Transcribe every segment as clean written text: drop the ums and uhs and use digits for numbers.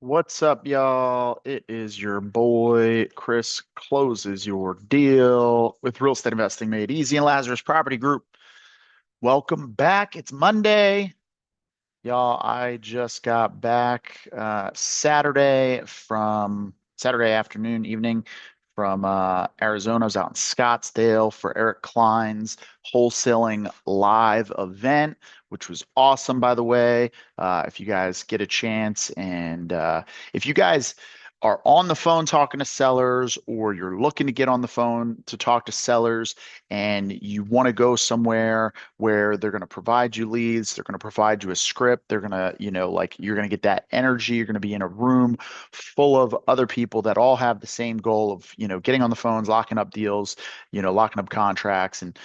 What's up, y'all? It is your boy Chris Closes Your Deal with Real Estate Investing Made Easy and Lazarus Property Group. Welcome back. It's Monday. Y'all, I just got back Saturday afternoon, evening from Arizona. I was out in Scottsdale for Eric Klein's wholesaling live event, which was awesome, by the way. If you guys get a chance and if you guys are on the phone talking to sellers or you're looking to get on the phone to talk to sellers and you want to go somewhere where they're going to provide you leads, they're going to provide you a script, they're going to, like you're going to get that energy, you're going to be in a room full of other people that all have the same goal of, getting on the phones, locking up deals, locking up contracts and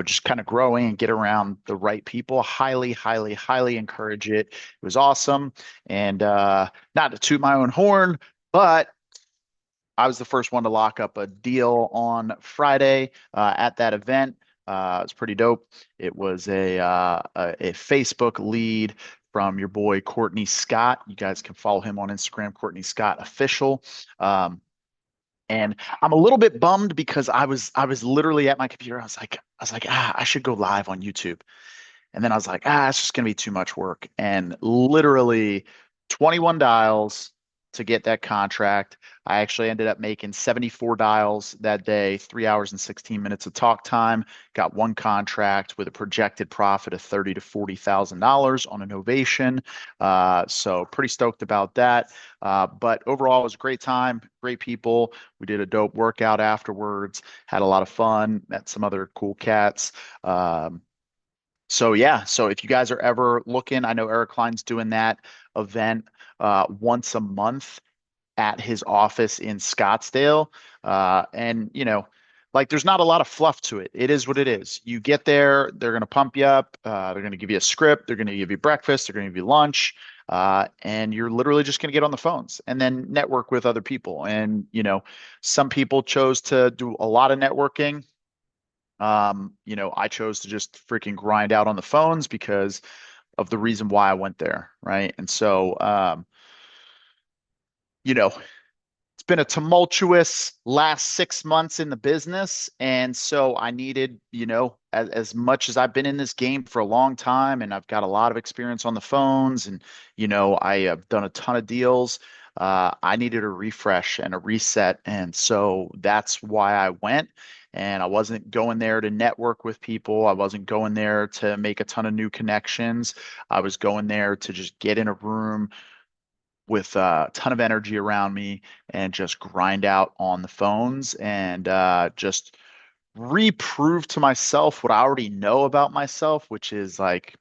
just kind of growing and get around the right people. Highly, highly, highly encourage it. It was awesome. And not to toot my own horn, but I was the first one to lock up a deal on Friday at that event. It was pretty dope. It was a Facebook lead from your boy Courtney Scott. You guys can follow him on Instagram, Courtney Scott Official. And I'm a little bit bummed because I was literally at my computer. I was like, I should go live on YouTube. And then I was like, it's just gonna be too much work. And literally 21 dials to get that contract. I actually ended up making 74 dials that day, 3 hours and 16 minutes of talk time. Got one contract with a projected profit of $30,000 to $40,000 on an ovation. So pretty stoked about that. But overall, it was a great time, great people. We did a dope workout afterwards, had a lot of fun, met some other cool cats. So yeah, so if you guys are ever looking, I know Eric Klein's doing that event once a month at his office in Scottsdale. And like there's not a lot of fluff to it. It is what it is. You get there, they're gonna pump you up, they're gonna give you a script, they're gonna give you breakfast, they're gonna give you lunch, and you're literally just gonna get on the phones and then network with other people. And some people chose to do a lot of networking. I chose to just freaking grind out on the phones because of the reason why I went there, right? And so, it's been a tumultuous last 6 months in the business. And so I needed, as much as I've been in this game for a long time and I've got a lot of experience on the phones and, I have done a ton of deals. I needed a refresh and a reset. And so that's why I went. And I wasn't going there to network with people. I wasn't going there to make a ton of new connections. I was going there to just get in a room with a ton of energy around me and just grind out on the phones and just reprove to myself what I already know about myself, which is like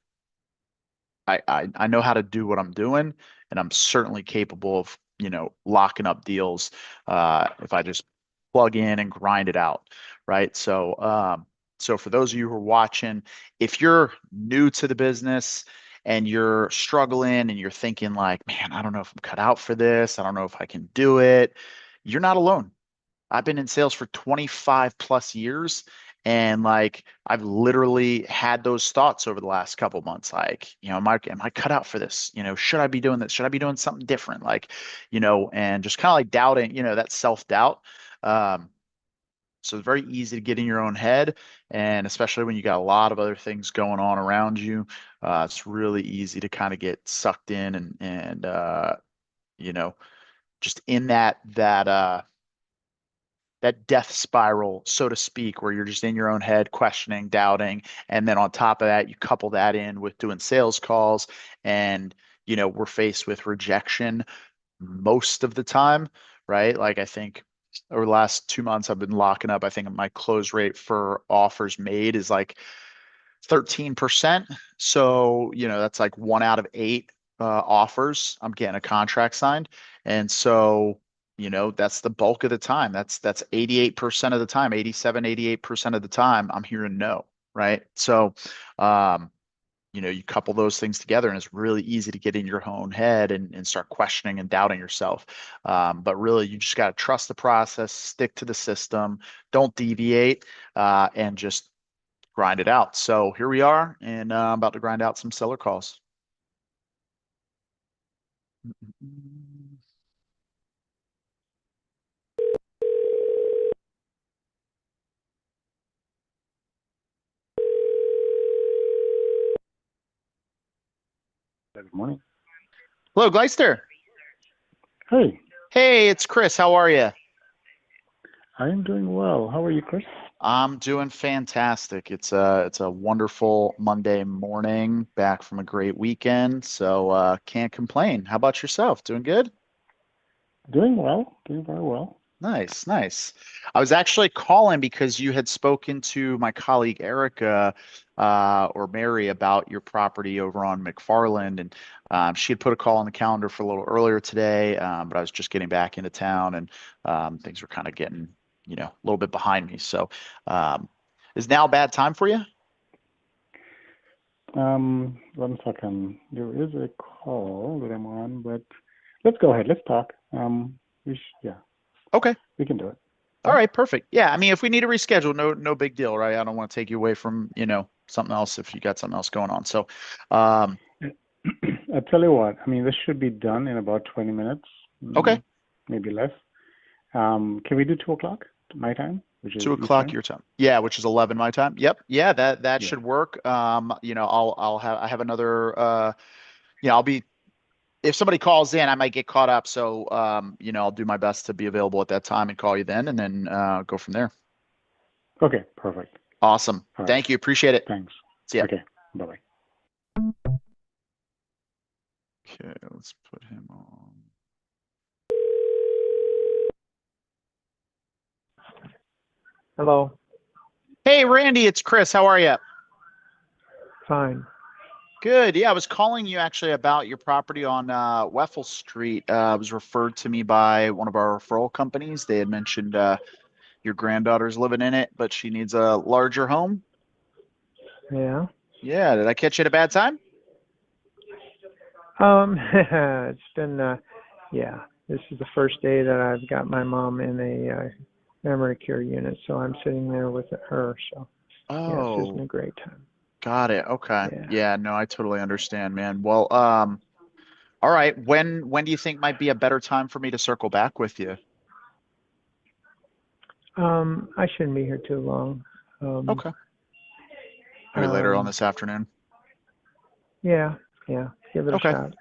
I know how to do what I'm doing, and I'm certainly capable of locking up deals if I just plug in and grind it out, right? So for those of you who are watching, if you're new to the business and you're struggling and you're thinking like, man, I don't know if I'm cut out for this, I don't know if I can do it, you're not alone. I've been in sales for 25 plus years. And like I've literally had those thoughts over the last couple months. Like, am I cut out for this? Should I be doing this? Should I be doing something different? Like, and just kind of like doubting, that self-doubt. Um, so it's very easy to get in your own head. And especially when you got a lot of other things going on around you, it's really easy to kind of get sucked in and you know, just in that death spiral, so to speak, where you're just in your own head, questioning, doubting. And then on top of that, you couple that in with doing sales calls and, we're faced with rejection most of the time, right? Like I think over the last 2 months, I've been locking up. I think my close rate for offers made is like 13%. So, that's like one out of eight offers. I'm getting a contract signed. And so, that's the bulk of the time. That's 88% of the time, 87, 88% of the time, I'm hearing no, right? So, um, you couple those things together and it's really easy to get in your own head and start questioning and doubting yourself. But really, you just got to trust the process, stick to the system, don't deviate, and just grind it out. So here we are, and I'm about to grind out some seller calls. Good morning. Hello, Gleister. Hey, Hey, it's Chris. How are you? I am doing well. How are you, Chris? I'm doing fantastic. It's a wonderful Monday morning, back from a great weekend, so can't complain. How about yourself? Doing good? Doing well. Doing very well. Nice, nice. I was actually calling because you had spoken to my colleague Erica or Mary about your property over on McFarland, and she had put a call on the calendar for a little earlier today, but I was just getting back into town, and things were kind of getting, a little bit behind me. So, um, is now a bad time for you? 1 second. There is a call that I'm on, but let's go ahead. Let's talk. Yeah, Okay. we can do it. All Yeah. right, perfect. Yeah, I mean, if we need to reschedule, no big deal, right? I don't want to take you away from, something else if you got something else going on. So, um, I tell you what. I mean, this should be done in about 20 minutes, okay. maybe less. Can we do 2 o'clock my time, which is 2 o'clock Eastern? your time. Yeah, which is 11 my time. Yep. Yeah, that Yeah. should work. I have another I'll be if somebody calls in, I might get caught up. So I'll do my best to be available at that time and call you then and then go from there. Okay. Perfect. Awesome. All right. Thank you. Appreciate it. Thanks. See ya. Okay. Bye bye. Okay, let's put him on. Hello. Hey Randy, it's Chris. How are you? Fine. Good. Yeah, I was calling you actually about your property on Weffel Street. It was referred to me by one of our referral companies. They had mentioned your granddaughter's living in it, but she needs a larger home. Yeah. Yeah, did I catch you at a bad time? It's been yeah. This is the first day that I've got my mom in a memory care unit, so I'm sitting there with her. So yeah, this isn't Oh, a great time. got it. Okay. Yeah. Yeah, no, I totally understand, man. Well, all right. When do you think might be a better time for me to circle back with you? I shouldn't be here too long. Um, Okay. Maybe later on um, this afternoon. yeah, yeah. Give it a Okay. shot.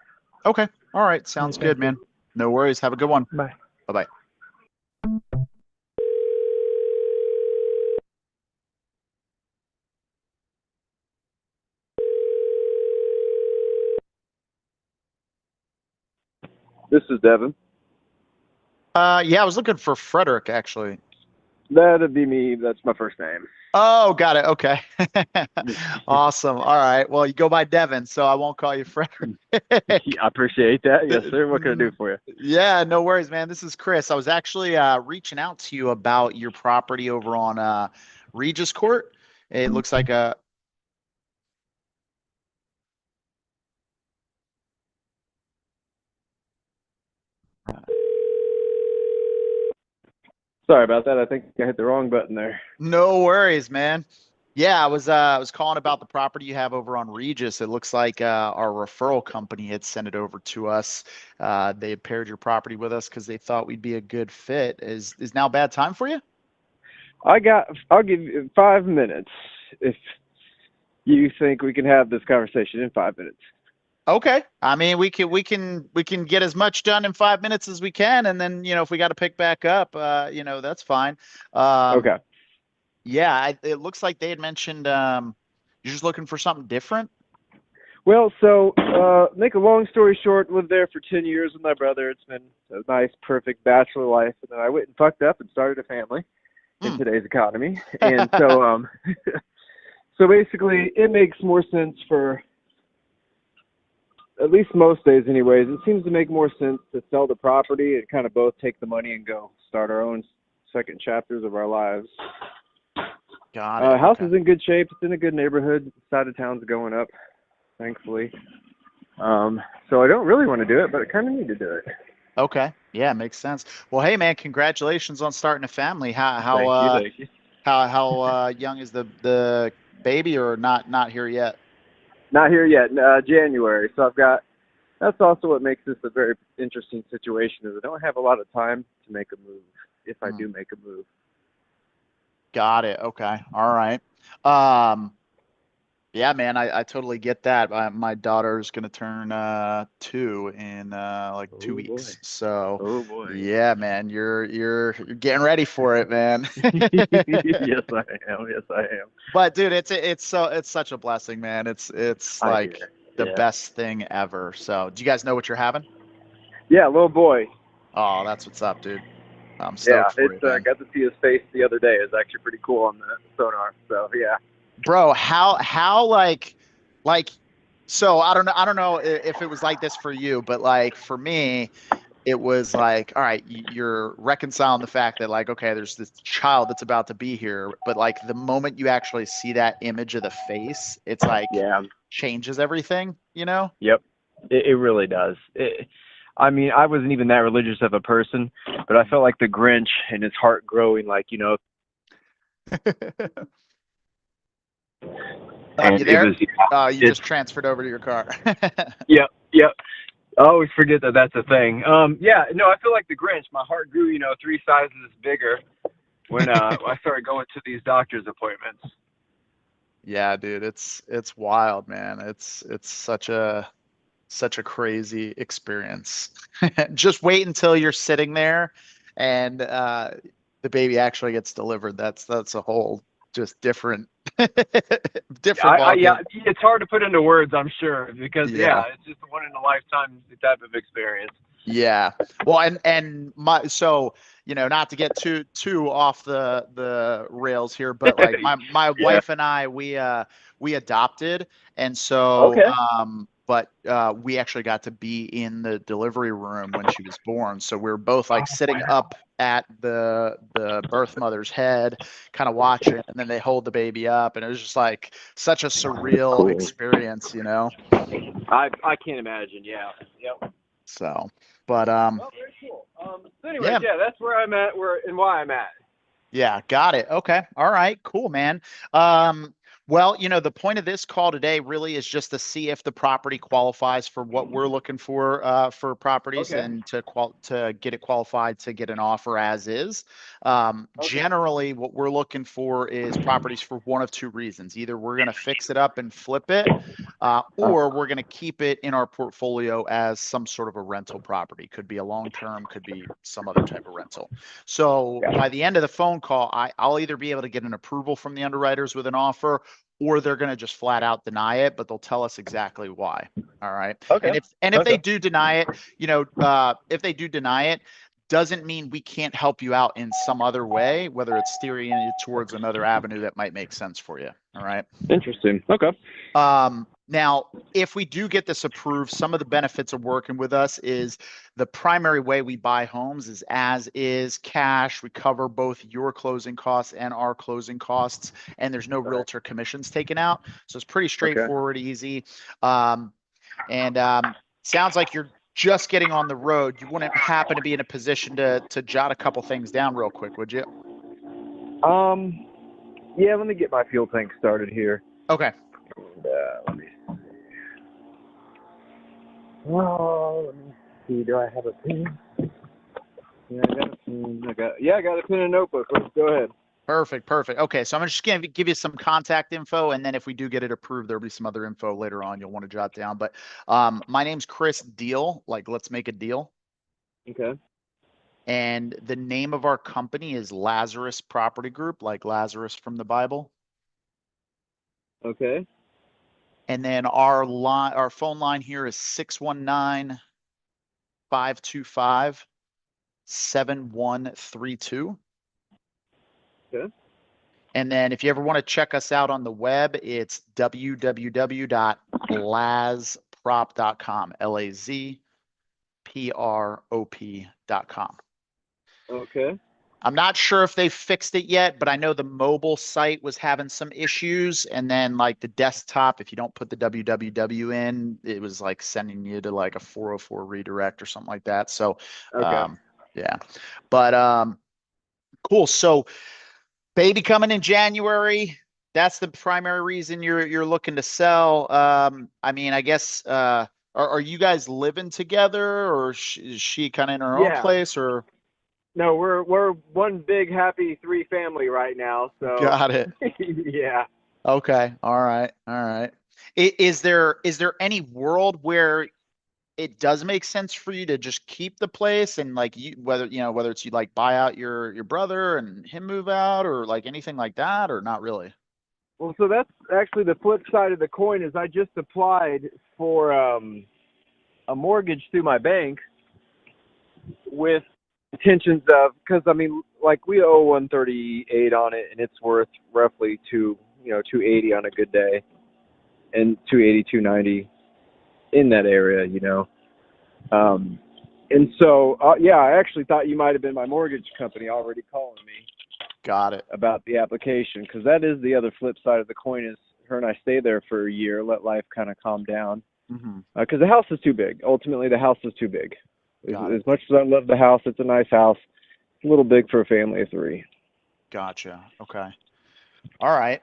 Okay. All right. Okay, Sounds good, thank you. man. No worries. Have a good one. Bye. Bye-bye. This is Devin. Yeah, I was looking for Frederick actually. That'd be me. That's my first name. Oh, got it. Okay. Awesome. All right. Well, you go by Devin, so I won't call you Frederick. I appreciate that. Yes, sir. What can I do for you? Yeah, no worries, man. This is Chris. I was actually reaching out to you about your property over on Regis Court. It looks like a Sorry about that. I think I hit the wrong button there. no worries, man. Yeah, I was calling about the property you have over on Regis. It looks like our referral company had sent it over to us. They had paired your property with us because they thought we'd be a good fit. Is now a bad time for you? I'll give you 5 minutes if you think we can have this conversation in 5 minutes. Okay. I mean, we can get as much done in 5 minutes as we can, and then if we got to pick back up, that's fine. Um, Okay. yeah, it looks like they had mentioned you're just looking for something different. Well, so make a long story short, lived there for 10 years with my brother. It's been a nice, perfect bachelor life, and then I went and fucked up and started a family in Hmm. today's economy. And so so basically it makes more sense for at least most days anyways, it seems to make more sense to sell the property and kind of both take the money and go start our own second chapters of our lives. Got it. House Okay. is in good shape. It's in a good neighborhood. Side of town's going up, thankfully. So I don't really want to do it, but I kind of need to do it. Okay. Yeah, makes sense. Well, hey man, congratulations on starting a family. How how Thank you, uh thank you. how young is the baby or not here yet? Not here yet. January. So I've got that's also what makes this a very interesting situation. Is I don't have a lot of time to make a move if I do make a move. Got it. Okay. All right. Um, yeah, man, I totally get that. My daughter's gonna turn 2 in like 2 weeks. Boy. So Oh boy. yeah, man, you're getting ready for it, man. Yes, I am. Yes, I am. But dude, it's such a blessing, man. It's I like hear. the Yeah. best thing ever. So do you guys know what you're having? Yeah, little boy. Oh, that's what's up, dude. I'm Yeah, stoked for you, it's man. got to see his face the other day. It's actually pretty cool on the sonar. So yeah. Bro, how like so I don't know if it was like this for you, but like for me, it was like, all right, you're reconciling the fact that like, okay, there's this child that's about to be here, but like the moment you actually see that image of the face, it's like Yeah. changes everything, you know? Yep. It really does. I mean, I wasn't even that religious of a person, but I felt like the Grinch and his heart growing, like, you know. And You there? it was, You just transferred over to your car. Yep. Yep. I always forget that that's a thing. Yeah, no, I feel like the Grinch. My heart grew, 3 sizes bigger when I started going to these doctor's appointments. Yeah, dude, it's wild, man. It's such a crazy experience. Just wait until you're sitting there and the baby actually gets delivered. That's a whole just different different Yeah, ballgame. it's hard to put into words, I'm sure, because Yeah. it's just a one in a lifetime type of experience. Yeah. Well, and so, not to get too off the rails here, but like my Yeah. wife and I, we adopted, and so Okay. but we actually got to be in the delivery room when she was born. So we were both like sitting up at the birth mother's head, kind of watching, and then they hold the baby up, and it was just like such a surreal Cool. experience, I can't imagine. Yeah. Yep. So, but Well, very cool. So anyways, yeah. that's where I'm at, and why I'm at. Yeah, got it. Okay. All right. Cool, man. Well, the point of this call today really is just to see if the property qualifies for what we're looking for properties Okay. and to get it qualified to get an offer as is. Generally, what we're looking for is properties for one of two reasons. Either we're going to fix it up and flip it, or we're going to keep it in our portfolio as some sort of a rental property. Could be a long-term, could be some other type of rental. So by the end of the phone call, I'll either be able to get an approval from the underwriters with an offer, or they're going to just flat out deny it, but they'll tell us exactly why. All right. Okay. And if they do deny it, if they do deny it, doesn't mean we can't help you out in some other way, whether it's steering you towards another avenue that might make sense for you. All right. Interesting. Okay. Now, if we do get this approved, some of the benefits of working with us is the primary way we buy homes is as is cash. We cover both your closing costs and our closing costs, and there's no realtor commissions taken out. So it's pretty straightforward, easy. Sounds like you're just getting on the road. You wouldn't happen to be in a position to jot a couple things down real quick, would you? Yeah, let me get my fuel tank started here. Okay. Let me see. Oh, let me see. Do I have a pen? Yeah, I got a pen. I got a pen and notebook. Let's go ahead. Perfect. Okay, so I'm just going to give you some contact info, and then if we do get it approved, there'll be some other info later on you'll want to jot down. But my name's Chris Deal, like let's make a deal. Okay. And the name of our company is Lazarus Property Group, like Lazarus from the Bible. Okay. And then our phone line here is 619-525-7132. Okay. And then if you ever want to check us out on the web, it's www.lazprop.com, LAZPROP.com. Okay. I'm not sure if they fixed it yet, but I know the mobile site was having some issues. And then like the desktop, if you don't put the www in, it was like sending you to like a 404 redirect or something like that. So, yeah, but cool. So baby coming in January. That's the primary reason you're looking to sell. I mean, I guess, are Are you guys living together, or is she kind of in her own Yeah. place, or? No, we're one big happy three family right now. So Got it. yeah. Okay. All right. All right. Is there any world where it does make sense for you to just keep the place, and like whether it's you like buy out your brother and him move out, or like anything like that, or not really? Well, so that's actually the flip side of the coin. Is I just applied for a mortgage through my bank with intentions of, because I mean, like we owe 138 on it, and it's worth roughly 280 on a good day, and 280, 290 in that area, and so yeah, I actually thought you might have been my mortgage company already calling me Got it. about the application, because that is the other flip side of the coin. Is her and I stay there for a year, let life kind of calm down, Mm-hmm. because the house is too big. Ultimately, the house is too big. Got it. As much as I love the house, it's a nice house. It's a little big for a family of three. Gotcha. Okay. All right.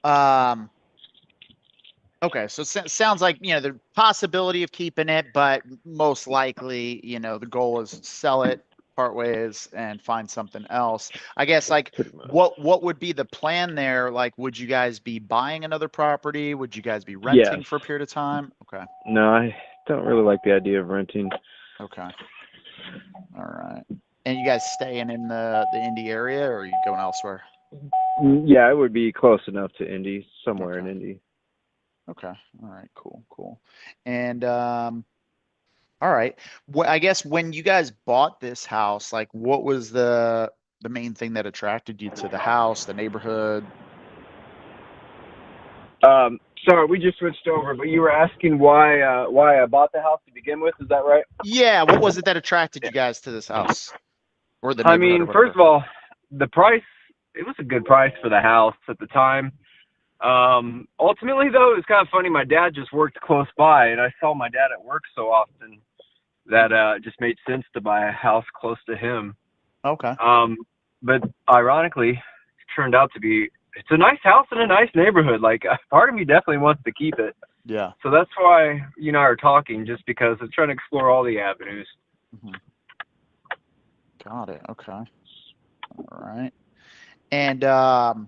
Um, okay. So sounds like, the possibility of keeping it, but most likely, the goal is sell it, part ways, and find something else. I guess, like, Pretty much. what would be the plan there? Like, would you guys be buying another property? Would you guys be renting Yes. for a period of time? Okay. No, I don't really like the idea of renting. Okay. All right. And you guys staying in the Indy area, or are you going elsewhere? Yeah, it would be close enough to Indy, somewhere in Okay. Indy. Okay. All right. Cool. And all right. I guess when you guys bought this house, like, what was the main thing that attracted you to the house, the neighborhood? Sorry, we just switched over, but you were asking why I bought the house to begin with. Is that right? Yeah. What was it that attracted you guys to this house or the I neighborhood or mean, whatever? first of all, the price, it was a good price for the house at the time. Ultimately, though, it was kind of funny. My dad just worked close by, and I saw my dad at work so often that it just made sense to buy a house close to him. Okay. But ironically, it turned out to be, it's a nice house in a nice neighborhood. Like, part of me definitely wants to keep it. Yeah. So that's why you and I are talking, just because I'm trying to explore all the avenues. Mm-hmm. Got it. Okay. All right. And now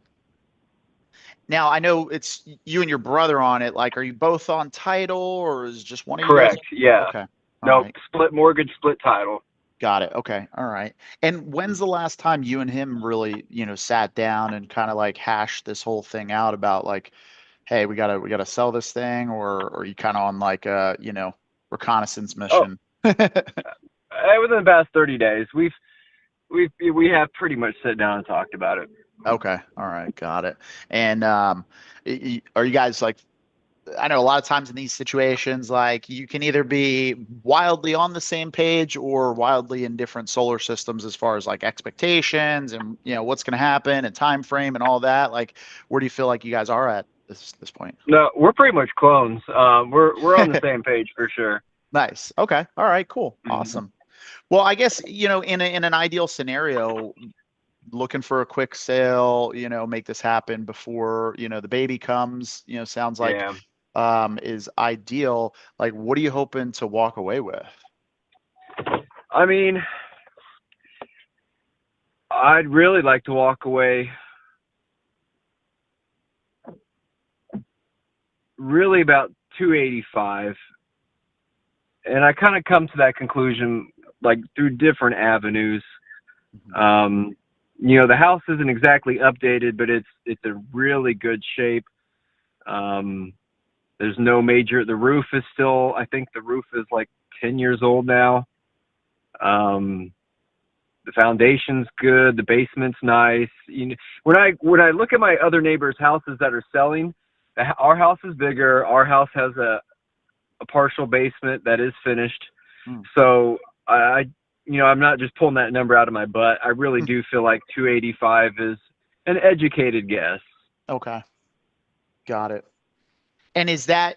I know it's you and your brother on it. Like, are you both on title, or is just one of you guys? Correct. Yeah. Okay. All No, right. split mortgage, split title. Got it. Okay. All right. And when's the last time you and him really, sat down and kind of like hashed this whole thing out about, like, hey, we gotta sell this thing, or are you kind of on like a, reconnaissance Oh, mission? within the past 30 days, we have pretty much sat down and talked about it. Okay. All right. Got it. And are you guys like, I know a lot of times in these situations, like, you can either be wildly on the same page or wildly in different solar systems as far as like expectations and what's going to happen and time frame and all that. Like, where do you feel like you guys are at this point? No, we're pretty much clones. We're on the same page for sure. Nice. Okay. All right. Cool. Mhm. Awesome. Well, I guess, in an ideal scenario, looking for a quick sale, make this happen before, the baby comes, sounds like Yeah. is ideal. Like, what are you hoping to walk away with? I mean, I'd really like to walk away really about 285. And I kind of come to that conclusion like through different avenues. Mhm. The house isn't exactly updated, but it's a really good shape. There's no major, the roof is still, I think the roof is like 10 years old now. The foundation's good. The basement's nice. When I look at my other neighbors' houses that are selling, our house is bigger. Our house has a partial basement that is finished. Mm. So I'm not just pulling that number out of my butt. I really do feel like 285 is an educated guess. Okay. Got it. And is that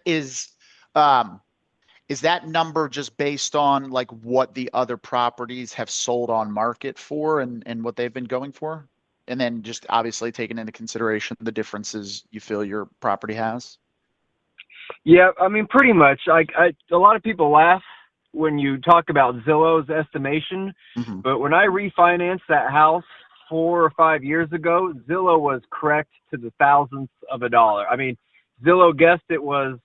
number just based on like what the other properties have sold on market for and what they've been going for? And then just obviously taking into consideration the differences you feel your property has? Yeah, I mean, pretty much. A lot of people laugh when you talk about Zillow's estimation, Hmm. but when I refinanced that house 4 or 5 years ago, Zillow was correct to the thousandth of a dollar. I mean, Zillow guessed it was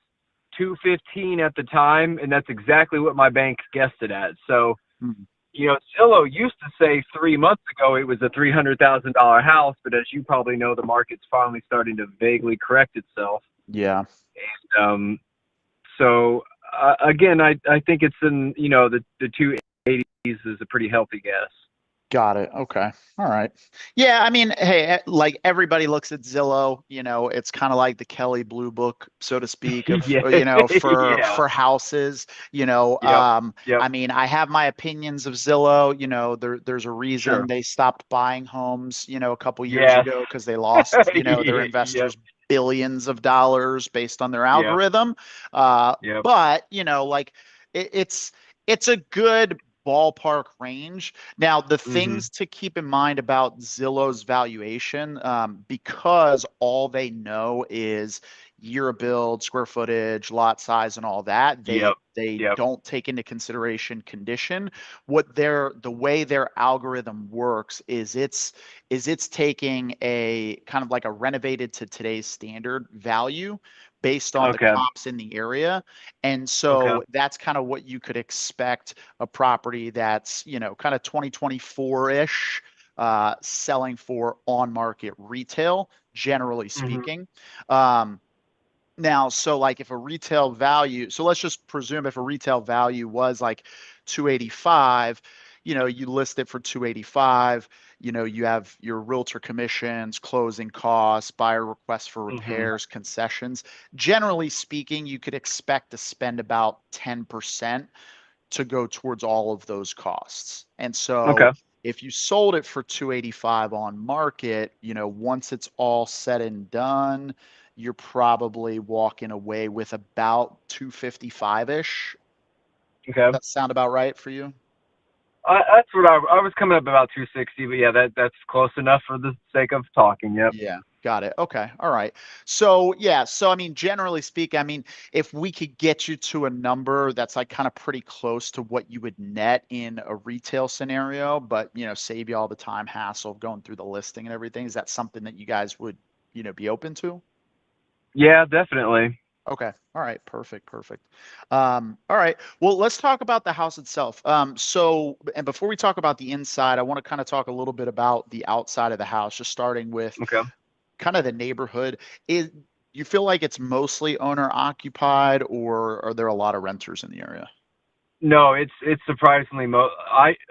215 at the time, and that's exactly what my bank guessed it at. So, Hmm. Zillow used to say 3 months ago it was a $300,000 house, but as you probably know, the market's finally starting to vaguely correct itself. Yeah. Um, so again, I think it's in the 280s is a pretty healthy guess. Got it. Okay. All right. Yeah, I mean, hey, like everybody looks at Zillow, it's kind of like the Kelly Blue Book, so to speak, of, Yeah, for yeah, houses, yep, yep, I mean, I have my opinions of Zillow, there's a reason sure, they stopped buying homes, a couple years yes, ago because they lost, their yep, investors billions of dollars based on their yep, algorithm. yep, But, like it's a good ballpark range. Now, the hmm, things to keep in mind about Zillow's valuation, because all they know is year of build, square footage, lot size, and all that, they yep, they yep, don't take into consideration condition. The way their algorithm works is it's taking a kind of like a renovated to today's standard value based on the okay, comps in the area. And okay, so that's kind of what you could expect a property that's, kind of 2024-ish, selling for on market retail, generally hmm, speaking. Um, Now, so like if a retail value, so let's just presume if a retail value was like 285, you list it for 285, you have your realtor commissions, closing costs, buyer requests for hmm, repairs, concessions. Generally speaking, you could expect to spend about 10% to go towards all of those costs. And so okay, if you sold it for 285 on market, once it's all said and done, you're probably walking away with about 255-ish. okay. That sound about right for you? That's what I was coming up about 260, but yeah, that's close enough for the sake of talking. Yep. Yeah, got it. Okay. All right. So, yeah. So, I mean, generally speaking, I mean, if we could get you to a number that's like kind of pretty close to what you would net in a retail scenario, but, save you all the time hassle of going through the listing and everything, is that something that you guys would, be open to? Yeah, definitely. Okay. All right. Perfect. Perfect. All right. Well, let's talk about the house itself. And before we talk about the inside, I want to kind of talk a little bit about the outside of the house, just starting with Okay. kind of the neighborhood. Is You feel like it's mostly owner occupied, or are there a lot of renters in the area? No, it's surprisingly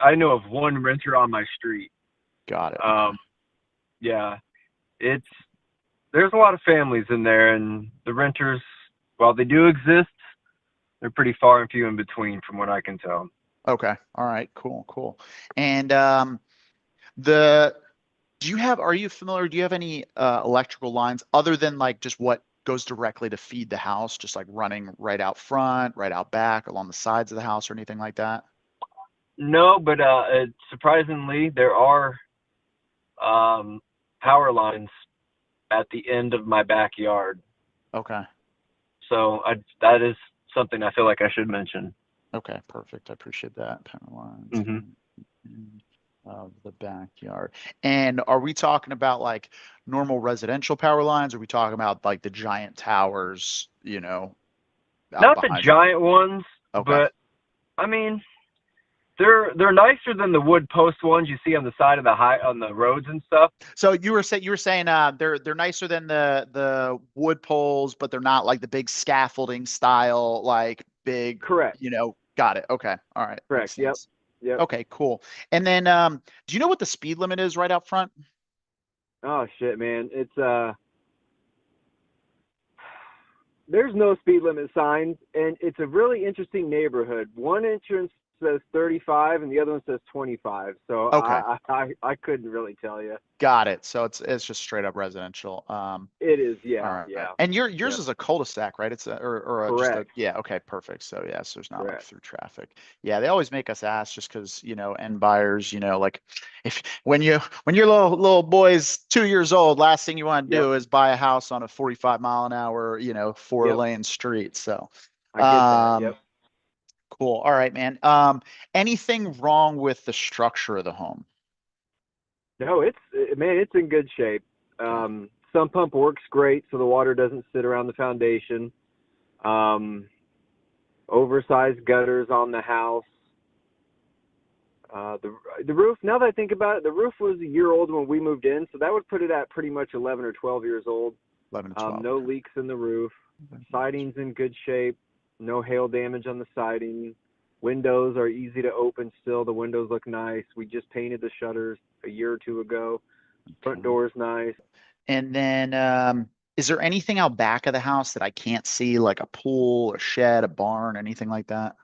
I know of one renter on my street. Got it. Okay. Um, yeah, it's there's a lot of families in there, and the renters, while they do exist, they're pretty far and few in between, from what I can tell. Okay. All right. Cool. Cool. And the are you familiar? Do you have any electrical lines other than like just what goes directly to feed the house, just like running right out front, right out back, along the sides of the house, or anything like that? No, but surprisingly, there are um, power lines at the end of my backyard. Okay. So that is something I feel like I should mention. Okay. Perfect. I appreciate that. Power lines. Hmm. Of the backyard. And are we talking about like normal residential power lines? Or are we talking about like the giant towers, out Not the behind you? giant ones, Okay. but I mean they're nicer than the wood post ones you see on the side of on the roads and stuff. So you were saying they're nicer than the wood poles, but they're not like the big scaffolding style, like big, Correct. got it. Okay. All right. Makes Correct. Yep. sense. Yep. Okay, cool. And then do you know what the speed limit is right out front? Oh shit, man. It's there's no speed limit signs, and it's a really interesting neighborhood. One entrance says 35 and the other one says 25. So Okay. I couldn't really tell you. Got it. So it's just straight up residential. It is, All yeah, right. yeah. And yours Yep. is a cul-de-sac, right? It's just a, Correct. yeah. Okay. Perfect. So yes, there's not like Correct. through traffic. Yeah. They always make us ask just because, end buyers, like if, when your little boy's 2 years old, last thing you want to Yep. do is buy a house on a 45 mile an hour, Yep. 4-lane street. So, I get that. Yep. cool. All right, man. Anything wrong with the structure of the home? No, it's in good shape. Sump pump works great, so the water doesn't sit around the foundation. Oversized gutters on the house. The roof, now that I think about it, the roof was a year old when we moved in, so that would put it at pretty much 11 or 12 years old. 11 to 12. No leaks in the roof. Siding's in good shape. No hail damage on the siding. Windows are easy to open still. The windows look nice. We just painted the shutters a year or two ago. Front door's nice. And then, is there anything out back of the house that I can't see, like a pool, a shed, a barn, anything like that?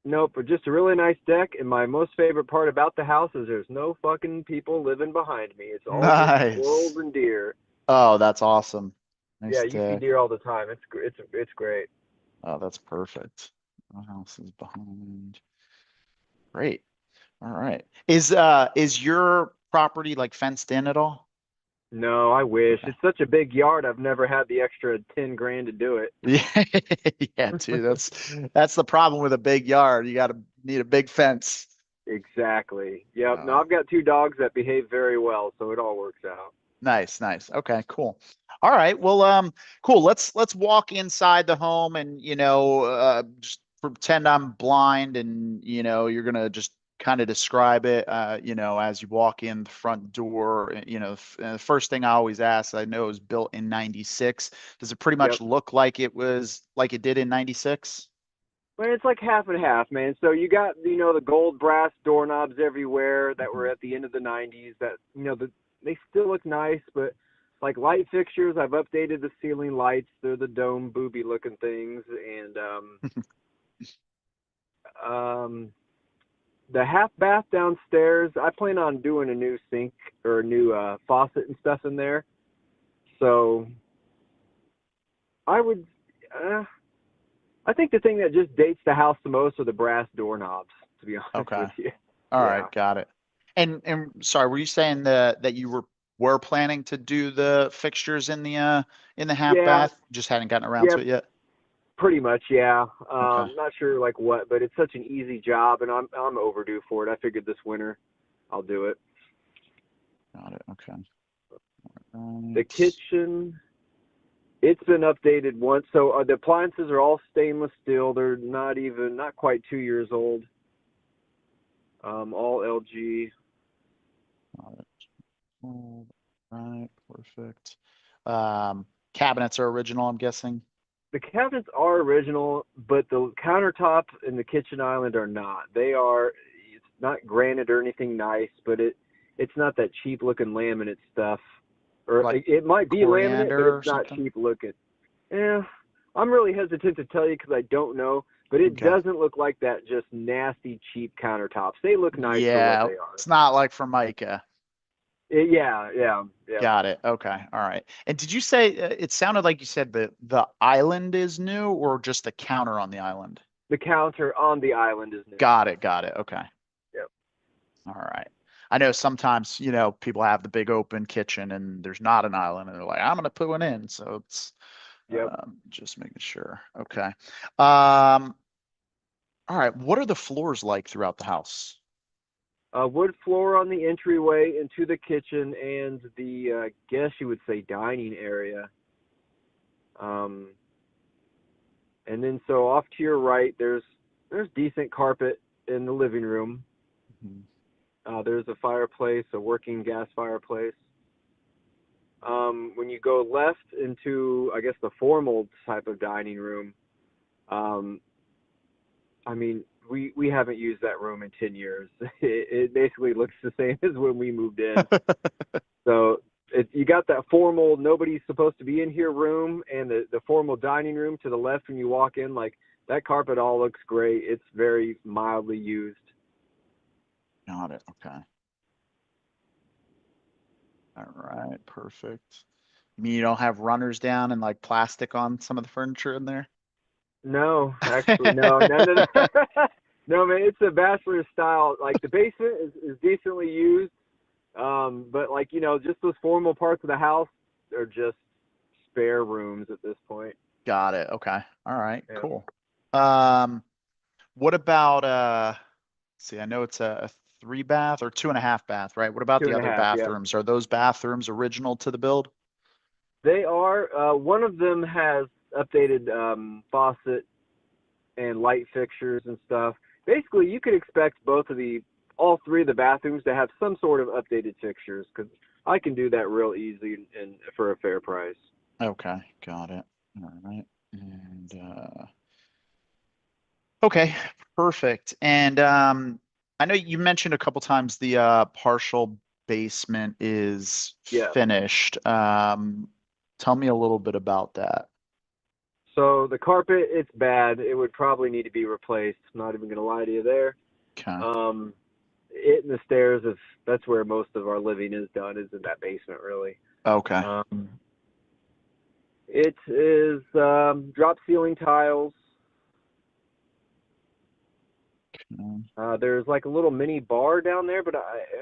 Nope, but just a really nice deck. And my most favorite part about the house is there's no fucking people living behind me. It's all Nice. just squirrels and deer. Oh, that's awesome. Nice Yeah, you see deck. deer all the time. It's great. Oh, that's perfect. My house is behind. Great. All right. Is your property like fenced in at all? No, I wish. Okay. It's such a big yard. I've never had the extra 10 grand to do it. Yeah, yeah, dude. That's the problem with a big yard. You need a big fence. Exactly. Yep. No, I've got 2 dogs that behave very well, so it all works out. Nice. Okay, cool. All right. Well, cool. Let's walk inside the home and, just pretend I'm blind and, you're gonna just kind of describe it, as you walk in the front door. The first thing I always ask, I know it was built in 96. Does it pretty much Yep. look like it did in 96? Well, it's like half and half, man. So you got, the gold brass doorknobs everywhere that were at the end of the 90s that, they still look nice, but like light fixtures, I've updated the ceiling lights. They're the dome booby looking things. And the half bath downstairs, I plan on doing a new sink or a new faucet and stuff in there. So I think the thing that just dates the house the most are the brass doorknobs, to be honest Okay. with you. All right, got it. And sorry, were you saying that you were planning to do the fixtures in the half bath? Just hadn't gotten around to it yet? Pretty much, yeah. Okay. Not sure like what, but it's such an easy job, and I'm overdue for it. I figured this winter I'll do it. Got it. Okay. The kitchen, it's been updated once. So the appliances are all stainless steel. They're not quite 2 years old. All LG. Got it. All right. Perfect. Cabinets are original, I'm guessing. The cabinets are original, but the countertop and the kitchen island are not. It's not granite or anything nice, but it's not that cheap looking laminate stuff. Or Like it might be laminate, but it's not something? cheap looking. Yeah, I'm really hesitant to tell you because I don't know, but it doesn't look like that just nasty, cheap countertops. They look nice for what they are. It's not like Formica. Yeah. Got it. Okay. All right. And did you say it sounded like you said the island is new or just the counter on the island? The counter on the island is new. Got it. Okay. Yep. All right. I know sometimes, people have the big open kitchen and there's not an island and they're like, I'm going to put one in. So it's just making sure. Okay. All right. What are the floors like throughout the house? Wood floor on the entryway into the kitchen and the, guess you would say dining area. And then so off to your right, there's decent carpet in the living room. Mm-hmm. There's a fireplace, a working gas fireplace. When you go left into, I guess, the formal type of dining room, I mean, we haven't used that room in 10 years. It basically looks the same as when we moved in. So you got that formal, nobody's supposed to be in here room, and the formal dining room to the left when you walk in, like that carpet all looks great. It's very mildly used. Got it. Okay. All right. Perfect. You mean you don't have runners down and like plastic on some of the furniture in there? No, actually, no. No, man, it's a bachelor style. Like the basement is decently used, but like just those formal parts of the house are just spare rooms at this point. Got it. Okay. All right. Yeah. Cool. What about see, I know it's a 3 bath or 2.5 bath, right? What about Two the and a other half, yeah. bathrooms? Are those bathrooms original to the build? They are. One of them has updated faucet and light fixtures and stuff. Basically, you could expect all three of the bathrooms to have some sort of updated fixtures, because I can do that real easy and for a fair price. Okay, got it. All right. And okay, perfect. And I know you mentioned a couple times the partial basement is Yeah. finished. Tell me a little bit about that. So the carpet, it's bad. It would probably need to be replaced. I'm not even gonna lie to you there. Okay. It and the stairs, that's where most of our living is done, is in that basement, really. Okay. It is drop ceiling tiles. There's like a little mini bar down there, but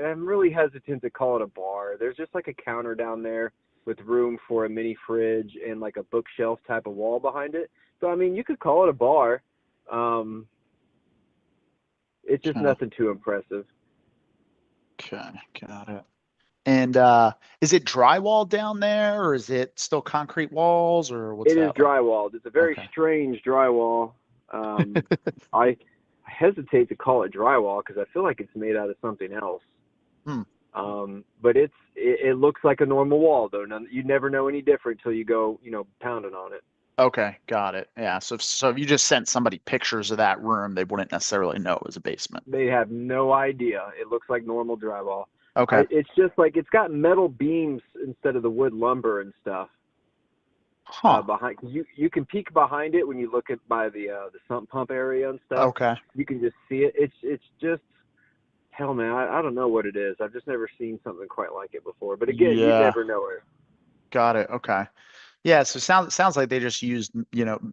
I'm really hesitant to call it a bar. There's just like a counter down there with room for a mini fridge and like a bookshelf type of wall behind it. So I mean, you could call it a bar. It's just nothing too impressive. Okay, got it. And is it drywall down there, or is it still concrete walls, or what's It is that like? drywalled. It's a very Okay. strange drywall. I hesitate to call it drywall because I feel like it's made out of something else. But it looks like a normal wall, though. You never know any different till you go, pounding on it. Okay, got it. Yeah. So if you just sent somebody pictures of that room, they wouldn't necessarily know it was a basement. They have no idea. It looks like normal drywall. Okay. It's just like it's got metal beams instead of the wood lumber and stuff. Huh. Behind you can peek behind it when you look by the sump pump area and stuff. Okay. You can just see it. It's just hell, man. I don't know what it is. I've just never seen something quite like it before. But again, you Yeah. never know it. Got it. Okay. Yeah. So sounds like they just used,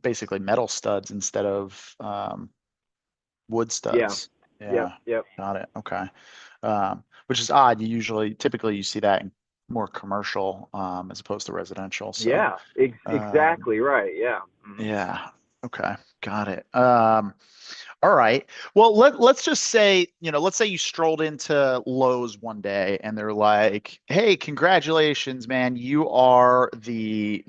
basically metal studs instead of wood studs. Yeah. Yep. Got it. Okay. Which is odd. Typically you see that in more commercial as opposed to residential. So Yeah, exactly right. Yeah. yeah. Okay. Got it. All right. Well, let's just say, let's say you strolled into Lowe's one day and they're like, "Hey, congratulations, man. You are the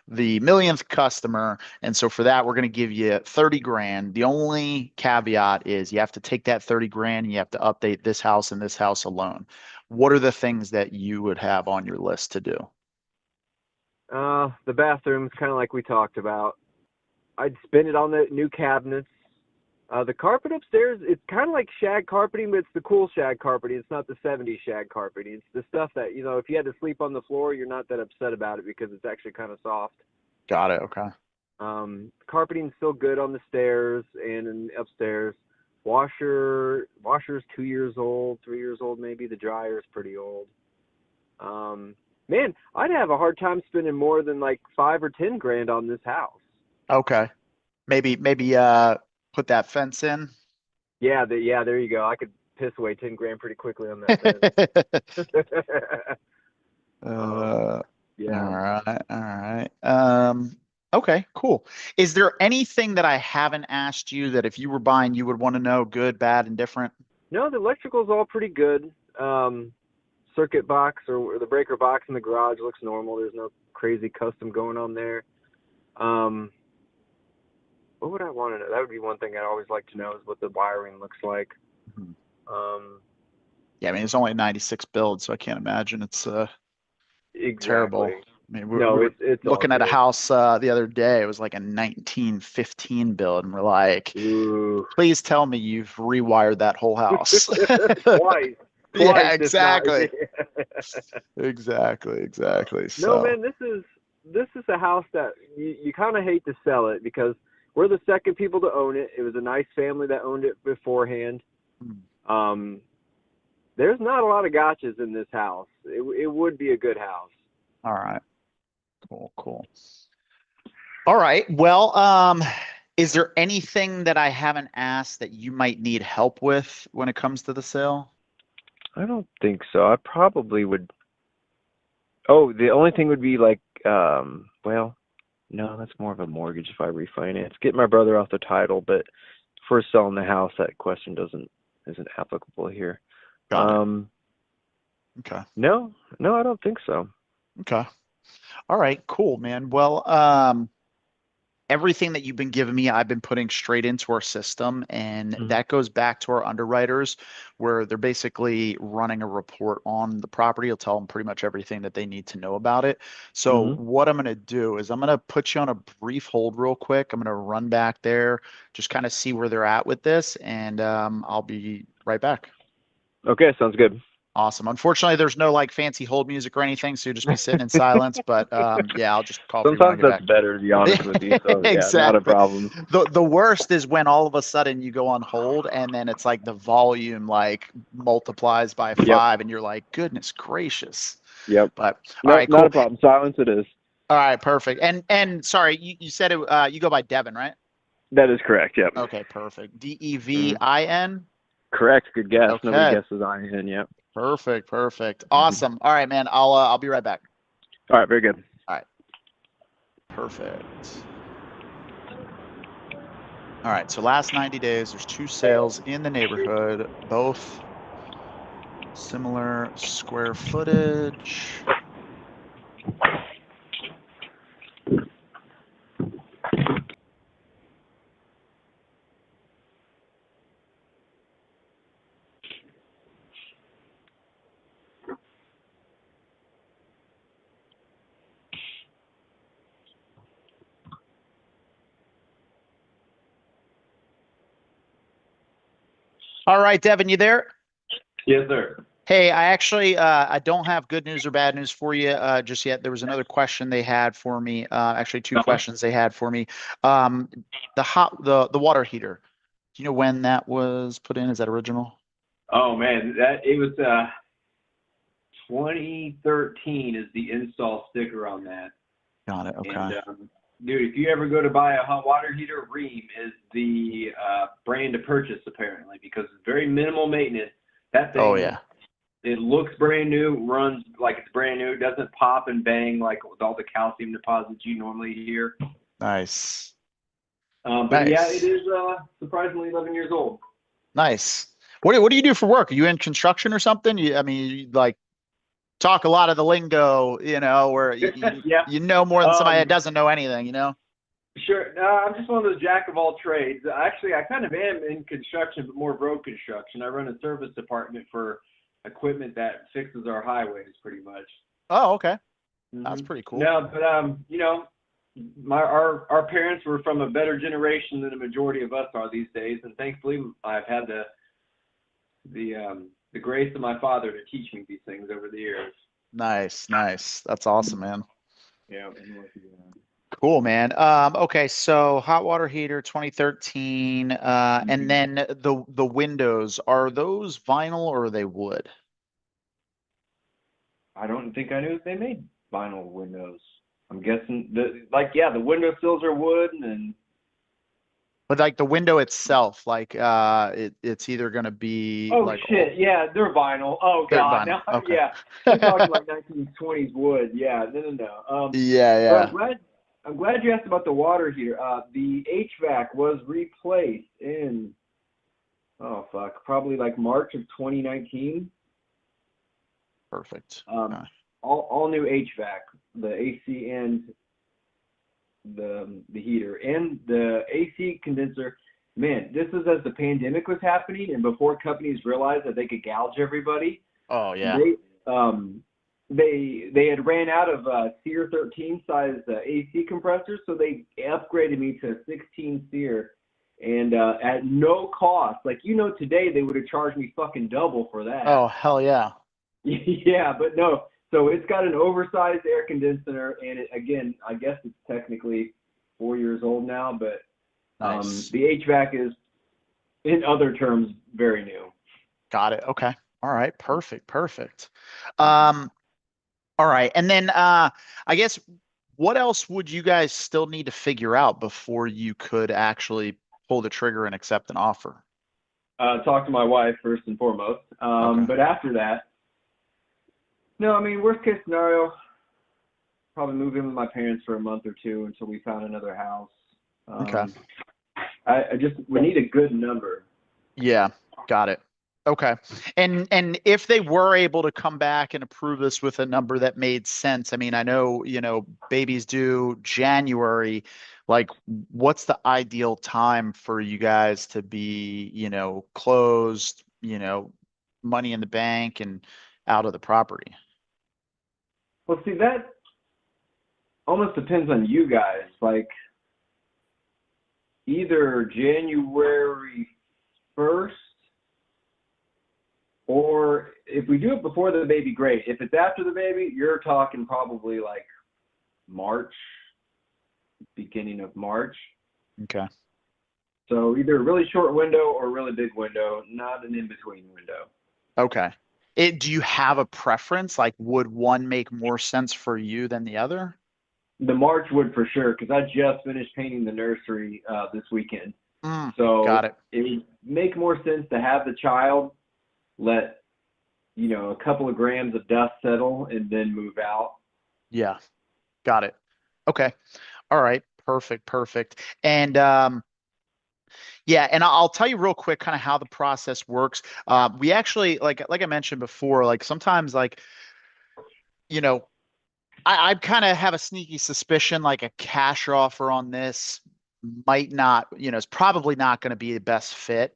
millionth customer. And so for that, we're going to give you 30 grand. The only caveat is you have to take that 30 grand and you have to update this house and this house alone." What are the things that you would have on your list to do? The bathroom's kind of like we talked about. I'd spend it on the new cabinets. The carpet upstairs, it's kind of like shag carpeting, but it's the cool shag carpeting. It's not the 70s shag carpeting. It's the stuff that, if you had to sleep on the floor, you're not that upset about it because it's actually kind of soft. Got it. Okay. Carpeting's still good on the stairs and upstairs. Washer's 2 years old, 3 years old maybe. The dryer's pretty old. Man, I'd have a hard time spending more than like 5 or 10 grand on this house. Okay. Maybe put that fence in. Yeah, there you go. I could piss away 10 grand pretty quickly on that fence. Yeah. All right. Okay, cool. Is there anything that I haven't asked you that if you were buying, you would want to know, good, bad, and different? No, the electrical's all pretty good. Circuit box or the breaker box in the garage looks normal. There's no crazy custom going on there. What would I want to know? That would be one thing I'd always like to know, is what the wiring looks like. Yeah, I mean, it's only a 96 build, so I can't imagine it's exactly. terrible. I mean, we were it's looking at a house the other day. It was like a 1915 build, and we're like, ooh. Please tell me you've rewired that whole house. Twice. Yeah, exactly. Exactly. No, man, this is a house that you kind of hate to sell it, because we're the second people to own it. It was a nice family that owned it beforehand. There's not a lot of gotchas in this house. It would be a good house. All right. Cool. All right. Well, is there anything that I haven't asked that you might need help with when it comes to the sale? I don't think so. I probably would. Oh, the only thing would be like, well, no, that's more of a mortgage if I refinance. Get my brother off the title, but for selling the house, that question isn't applicable here. Got it. Okay. No, I don't think so. Okay. All right, cool, man. Well, everything that you've been giving me, I've been putting straight into our system, and that goes back to our underwriters where they're basically running a report on the property. It'll tell them pretty much everything that they need to know about it. So what I'm going to do is I'm going to put you on a brief hold real quick. I'm going to run back there, just kind of see where they're at with this, and I'll be right back. Okay, sounds good. Awesome. Unfortunately, there's no like fancy hold music or anything, so you'll just be sitting in silence. But yeah, I'll just call. Sometimes that's better, to be honest with you. So yeah, exactly. not a problem. The worst is when all of a sudden you go on hold and then it's like the volume like multiplies by 5, and you're like, goodness gracious. Yep. But all right, cool. Not a problem. Silence it is. All right, perfect. And sorry, you said it. You go by Devin, right? That is correct. Yep. Okay, perfect. Devin. Correct. Good guess. Okay. Nobody guesses IN. Yep. Perfect. Awesome. All right, man. I'll be right back. All right, very good. All right. Perfect. All right, so last 90 days, there's 2 sales in the neighborhood, both similar square footage. All right, Devin, you there? Yes, sir. Hey, I actually I don't have good news or bad news for you just yet. There was another question they had for me. Actually, 2 questions they had for me. The water heater. Do you know when that was put in? Is that original? Oh man, it was 2013 is the install sticker on that. Got it. Okay. And, dude, if you ever go to buy a hot water heater, Rheem is the brand to purchase apparently because it's very minimal maintenance. That thing. Oh yeah. It looks brand new, runs like it's brand new, doesn't pop and bang like with all the calcium deposits you normally hear. Nice. But nice. yeah, it is surprisingly 11 years old. Nice. What do you do for work? Are you in construction or something? You like talk a lot of the lingo, where you know more than somebody that doesn't know anything, Sure. I'm just one of those jack of all trades. Actually, I kind of am in construction, but more road construction. I run a service department for equipment that fixes our highways pretty much. Oh, okay. That's pretty cool. No, but our parents were from a better generation than the majority of us are these days, and thankfully I've had the grace of my father to teach me these things over the years. Nice. That's awesome, man. Yeah. Cool, man. Okay, so hot water heater 2013, and then the windows, are those vinyl or are they wood? I don't think I knew they made vinyl windows. I'm guessing the windowsills are wood But like the window itself, like it's either gonna be yeah, they're vinyl. Oh they're god, vinyl. Now, okay. yeah, I'm talking like 1920s wood. Yeah, no. Yeah. I'm glad you asked about the water heater. The HVAC was replaced in probably like March of 2019. Perfect. All new HVAC, the AC and the heater and the AC condenser. Man, this is as the pandemic was happening and before companies realized that they could gouge everybody. Oh yeah. They had ran out of SEER 13 size AC compressors, so they upgraded me to a 16 SEER, and at no cost. Like today they would have charged me fucking double for that. Oh hell yeah. Yeah, but no. So it's got an oversized air conditioner, and again, I guess it's technically 4 years old now, but Nice. The HVAC is, in other terms, very new. Got it. Okay. All right. Perfect. Perfect. All right. And then I guess what else would you guys still need to figure out before you could actually pull the trigger and accept an offer? Talk to my wife first and foremost. Okay. But after that, no, I mean, worst case scenario, probably move in with my parents for a month or two until we found another house. Okay. We need a good number. Yeah. Got it. Okay. And if they were able to come back and approve this with a number that made sense, I mean, I know, babies due January, like what's the ideal time for you guys to be, closed, money in the bank and out of the property? Well, see, that almost depends on you guys. Like, either January 1st, or if we do it before the baby, great. If it's after the baby, you're talking probably like March, beginning of March. Okay. So either a really short window or a really big window, not an in-between window. Okay. Do you have a preference? Like, would one make more sense for you than the other? The March would for sure, because I just finished painting the nursery this weekend. So Got it. it would make more sense to have the child let, a couple of grams of dust settle and then move out. Yeah. Got it. Okay. All right. Perfect. Perfect. And yeah, and I'll tell you real quick kind of how the process works. We actually like I mentioned before, like sometimes like, you know, I kind of have a sneaky suspicion like a cash offer on this might not, it's probably not going to be the best fit,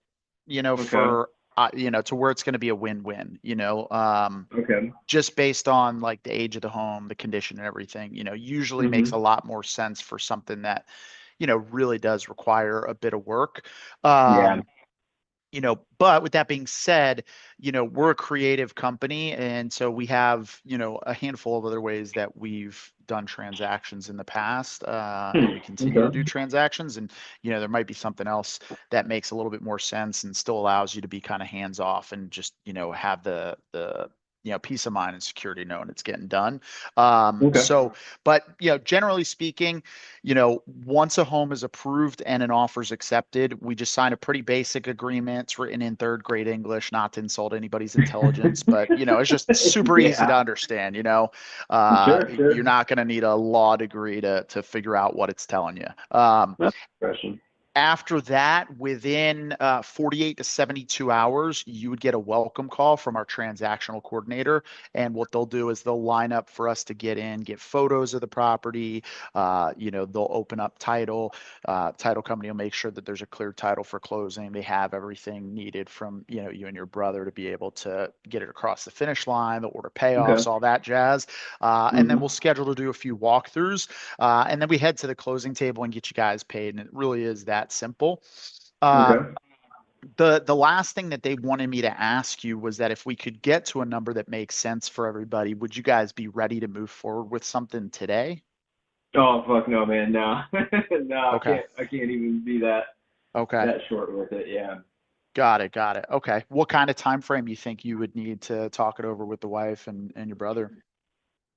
Okay. for to where it's going to be a win-win, Okay. just based on like the age of the home, the condition and everything, usually makes Mm-hmm. a lot more sense for something that, really does require a bit of work. Yeah. But with that being said, we're a creative company. And so we have, a handful of other ways that we've done transactions in the past, and we continue to Okay. do transactions. And, there might be something else that makes a little bit more sense and still allows you to be kind of hands off and just, have the peace of mind and security knowing it's getting done. Okay. But, generally speaking, once a home is approved and an offer is accepted, we just sign a pretty basic agreement. It's written in third grade English, not to insult anybody's intelligence, but it's just super easy to Yeah. understand. Sure. You're not going to need a law degree to figure out what it's telling you. That's a question. After that, within 48 to 72 hours, you would get a welcome call from our transactional coordinator. And what they'll do is they'll line up for us to get photos of the property. They'll open up title. Title company will make sure that there's a clear title for closing. They have everything needed from, you and your brother to be able to get it across the finish line, the order payoffs, Okay. all that jazz. And then we'll schedule to do a few walkthroughs. And then we head to the closing table and get you guys paid. And it really is that simple. Okay. The last thing that they wanted me to ask you was that if we could get to a number that makes sense for everybody, would you guys be ready to move forward with something today? Oh fuck no, man, no. No, Okay. I can't even be that Okay. short with it. Yeah. Got it. Got it. Okay. What kind of time frame you think you would need to talk it over with the wife and your brother?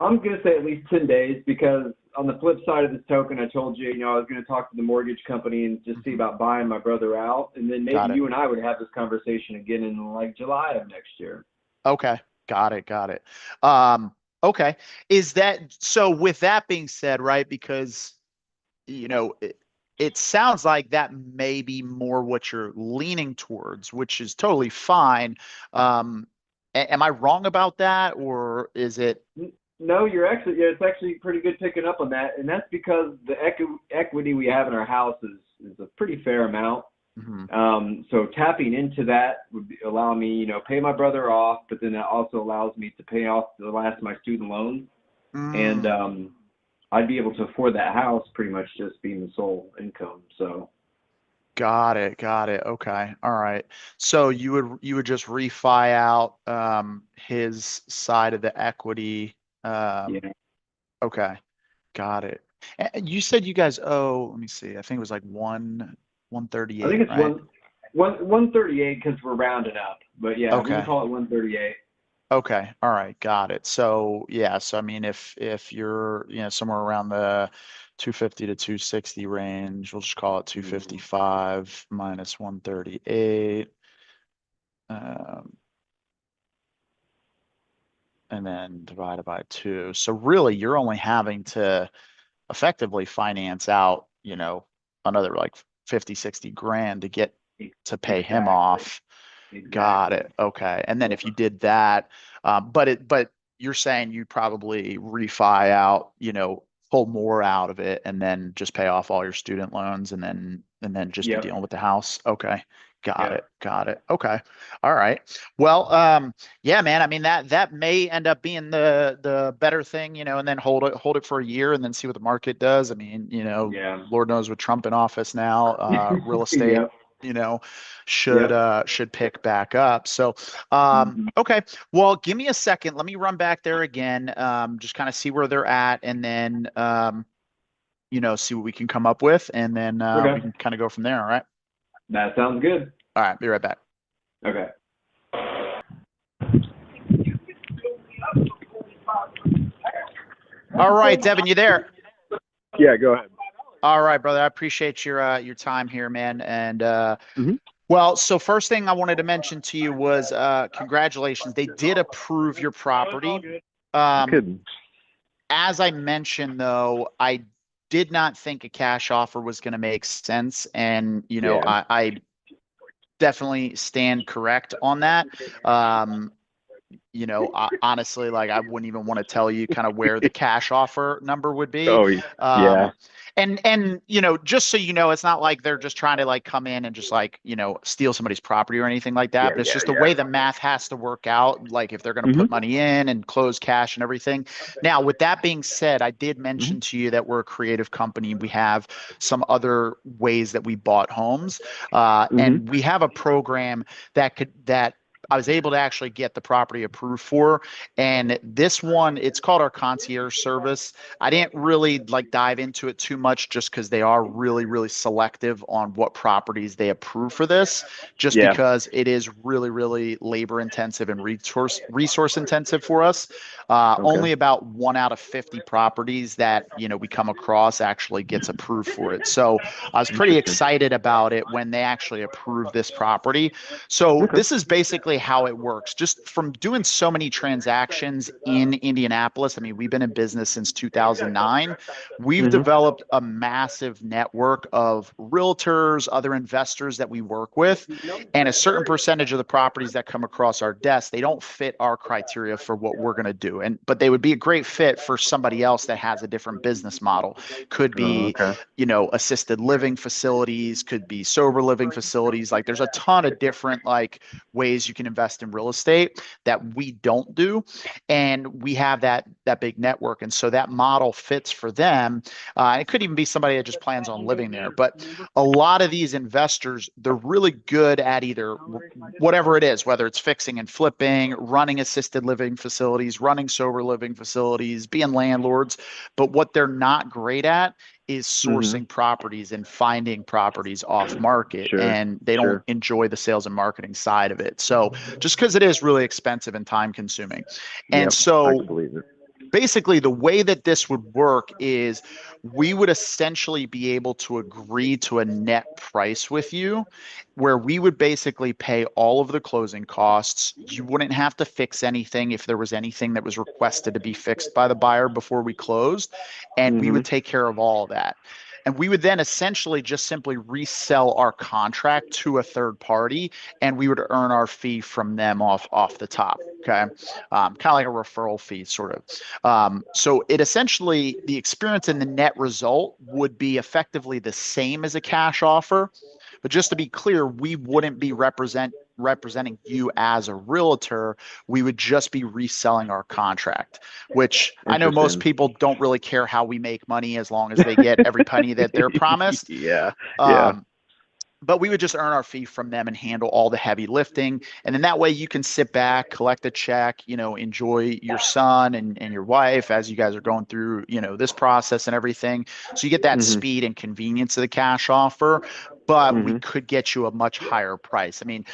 I'm gonna say at least 10 days, because on the flip side of this token, I told you, I was gonna talk to the mortgage company and just see about buying my brother out, and then maybe Got it. you and I would have this conversation again in like July of next year. Okay. Got it. Got it. Okay. So with that being said, right, because it sounds like that may be more what you're leaning towards, which is totally fine. Am I wrong about that, or is it? No, yeah, it's actually pretty good picking up on that, and that's because the equity we have in our house is a pretty fair amount. Mhm. So tapping into that would allow me, pay my brother off, but then that also allows me to pay off the last of my student loans, and I'd be able to afford that house pretty much just being the sole income. So Got it. Got it. Okay. All right. So you would just refi out his side of the equity. Um, yeah, okay. Got it. And you said you guys owe, let me see, I think it was like 138, I think it's right? 138 because we're rounding up. But yeah, we can Okay. call it 138. Okay. All right. Got it. So yeah. So I mean, if you're somewhere around the 250 to 260 range, we'll just call it 255 minus 138, and then divided by 2. So really, you're only having to effectively finance out, another like 50, 60 grand to get to pay him Exactly. off. Got Exactly. it. Okay. And then if you did that, but you're saying you'd probably refi out, pull more out of it and then just pay off all your student loans and then just be Yep. dealing with the house. Okay. Got Yep. it. Got it. Okay. All right. Well, yeah, man. I mean that may end up being the better thing, and then hold it for a year and then see what the market does. I mean, Yeah. Lord knows with Trump in office now, real estate, Yep. you know, should Yep. should pick back up. So Mhm. okay. Well, give me a second. Let me run back there again. Just kind of see where they're at and then see what we can come up with and then we Okay. can kind of go from there. All right. That sounds good. All right, be right back. Okay. All right, Devin, you there? Yeah, go ahead. All right, brother. I appreciate your time here, man. And Mhm. well, so first thing I wanted to mention to you was congratulations. They did approve your property. Um, Good. as I mentioned, though, I did not think a cash offer was going to make sense, and Yeah. I definitely stand correct on that. Honestly, like I wouldn't even want to tell you kind of where the cash offer number would be. Oh, yeah. Um, and just so you know, it's not like they're just trying to like come in and just like, steal somebody's property or anything like that. Yeah, But it's yeah, just the yeah. way the math has to work out, like if they're going to Mhm. put money in and close cash and everything. Now, with that being said, I did Mhm. mention to you that we're a creative company. We have some other ways that we bought homes. Mhm. And we have a program that I was able to actually get the property approved for. And this one, it's called our concierge service. I didn't really like dive into it too much just because they are really, really selective on what properties they approve for this, just Yeah. because it is really, really labor intensive and resource intensive for us. Okay. Only about 1 out of 50 properties that we come across actually gets approved for it. So I was pretty Interesting. excited about it when they actually approved this property. So Okay. this is basically how it works. Just from doing so many transactions in Indianapolis, I mean, we've been in business since 2009. We've Mhm. developed a massive network of realtors, other investors that we work with, and a certain percentage of the properties that come across our desk, they don't fit our criteria for what we're going to do. But they would be a great fit for somebody else that has a different business model. Could Oh, be, okay. assisted living facilities, could be sober living facilities. Like there's a ton of different like ways you can invest in real estate that we don't do. And we have that big network. And so that model fits for them. It could even be somebody that just plans on living there. But a lot of these investors, they're really good at either whatever it is, whether it's fixing and flipping, running assisted living facilities, running sober living facilities, being landlords. But what they're not great at is Mhm. sourcing properties and finding properties off market, Sure. and they don't Sure. enjoy the sales and marketing side of it. So just because it is really expensive and time consuming. And Yep. I can so believe it. basically the way that this would work is we would essentially be able to agree to a net price with you where we would basically pay all of the closing costs. You wouldn't have to fix anything if there was anything that was requested to be fixed by the buyer before we closed, and we would Mhm. take care of all of that. And we would then essentially just simply resell our contract to a third party, and we would earn our fee from them off the top. Okay, kind of like a referral fee, sort of. So it essentially, the experience and the net result would be effectively the same as a cash offer. But just to be clear, we wouldn't be representing you as a realtor. We would just be reselling our contract, which I know most Interesting. people don't really care how we make money as long as they get every penny that they're promised. Yeah. Yeah. Um, but we would just earn our fee from them and handle all the heavy lifting. And then that way you can sit back, collect a check, enjoy your son and your wife as you guys are going through, this process and everything. So you get that Mhm. speed and convenience of the cash offer. but we Mm-hmm. could get you a much higher price. I mean,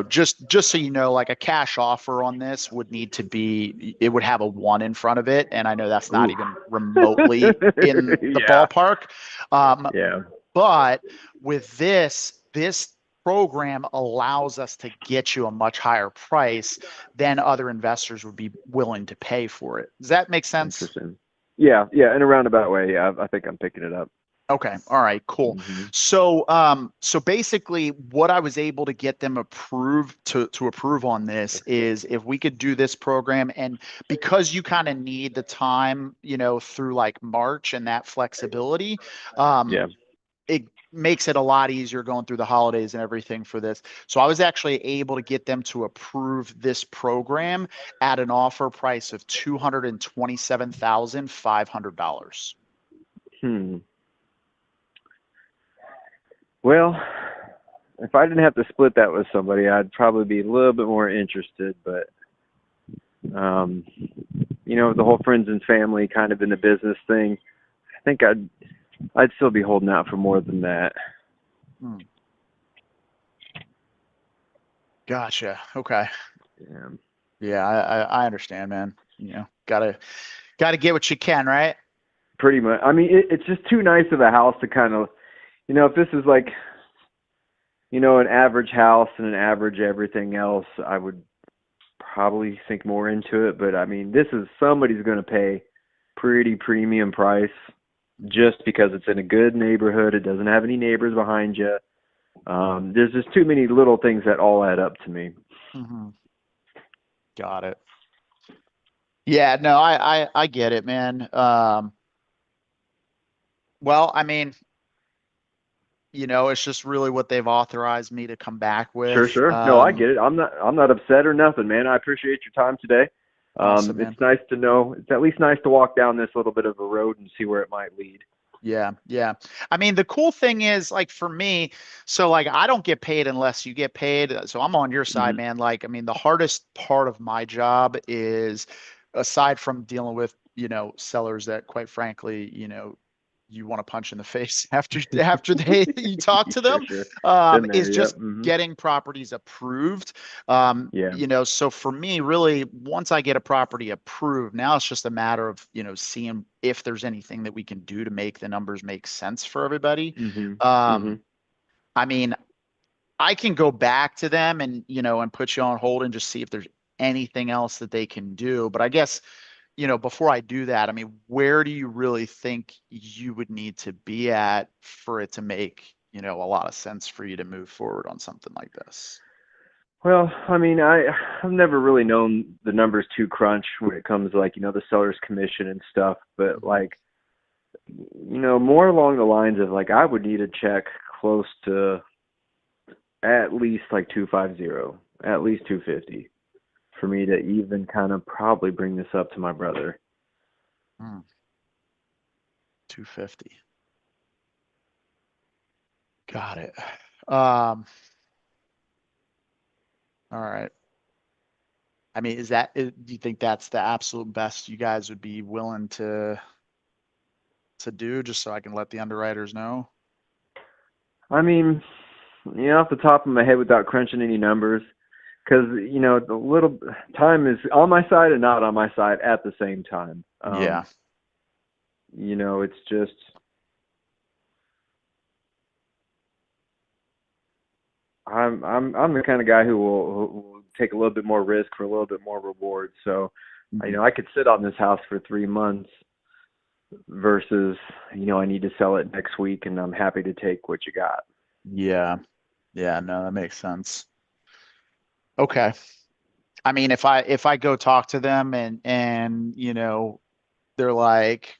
just so you know, like a cash offer on this would need to be, it would have a 1 in front of it. And I know that's not Oof. even remotely in the Yeah. ballpark. Yeah. But with this program allows us to get you a much higher price than other investors would be willing to pay for it. Does that make sense? Interesting. Yeah. Yeah. In a roundabout way. Yeah. I think I'm picking it up. Okay. All right, cool. Mm-hmm. So basically what I was able to get them approved to approve on this is if we could do this program, and because you kind of need the time, through like March and that flexibility, Yeah. it makes it a lot easier going through the holidays and everything for this. So I was actually able to get them to approve this program at an offer price of $227,500. Hmm. Well, if I didn't have to split that with somebody, I'd probably be a little bit more interested. But, the whole friends and family kind of in the business thing, I think I'd still be holding out for more than that. Hmm. Gotcha. Okay. Yeah. Yeah, I understand, man. Gotta get what you can, right? Pretty much. I mean, it's just too nice of a house to kind of, if this is like, an average house and an average everything else, I would probably think more into it. But I mean, this is somebody's going to pay pretty premium price just because it's in a good neighborhood. It doesn't have any neighbors behind you. There's just too many little things that all add up to me. Mm-hmm. Got it. Yeah, no, I get it, man. Well, I mean, it's just really what they've authorized me to come back with. Sure. No, I get it. I'm not upset or nothing, man. I appreciate your time today. Awesome, man. It's nice to know. It's at least nice to walk down this little bit of a road and see where it might lead. Yeah. Yeah. I mean, the cool thing is, like, for me, so like I don't get paid unless you get paid. So I'm on your side, Mhm. man. Like, I mean, the hardest part of my job is, aside from dealing with, sellers that, quite frankly, you want to punch in the face after you talk to them, Sure. Been there, is yep. just Mhm. getting properties approved. Yeah. So for me, really, once I get a property approved, now it's just a matter of, seeing if there's anything that we can do to make the numbers make sense for everybody. Mhm. Um, Mhm. I mean, I can go back to them and, and put you on hold and just see if there's anything else that they can do. But I guess, before I do that, I mean, where do you really think you would need to be at for it to make, a lot of sense for you to move forward on something like this? Well, I mean, I've never really known the numbers to crunch when it comes to, like, the seller's commission and stuff, but like, more along the lines of, like, I would need a check close to at least like 250, at least 250 for me to even kind of probably bring this up to my brother. 250. Got it. All right. I mean, do you think that's the absolute best you guys would be willing to do, just so I can let the underwriters know? I mean, off the top of my head without crunching any numbers, because, the little time is on my side and not on my side at the same time. Yeah. It's just, I'm the kind of guy who will take a little bit more risk for a little bit more reward. So, I could sit on this house for 3 months versus, I need to sell it next week, and I'm happy to take what you got. Yeah. Yeah, no, that makes sense. Okay. I mean, if I go talk to them and they're like,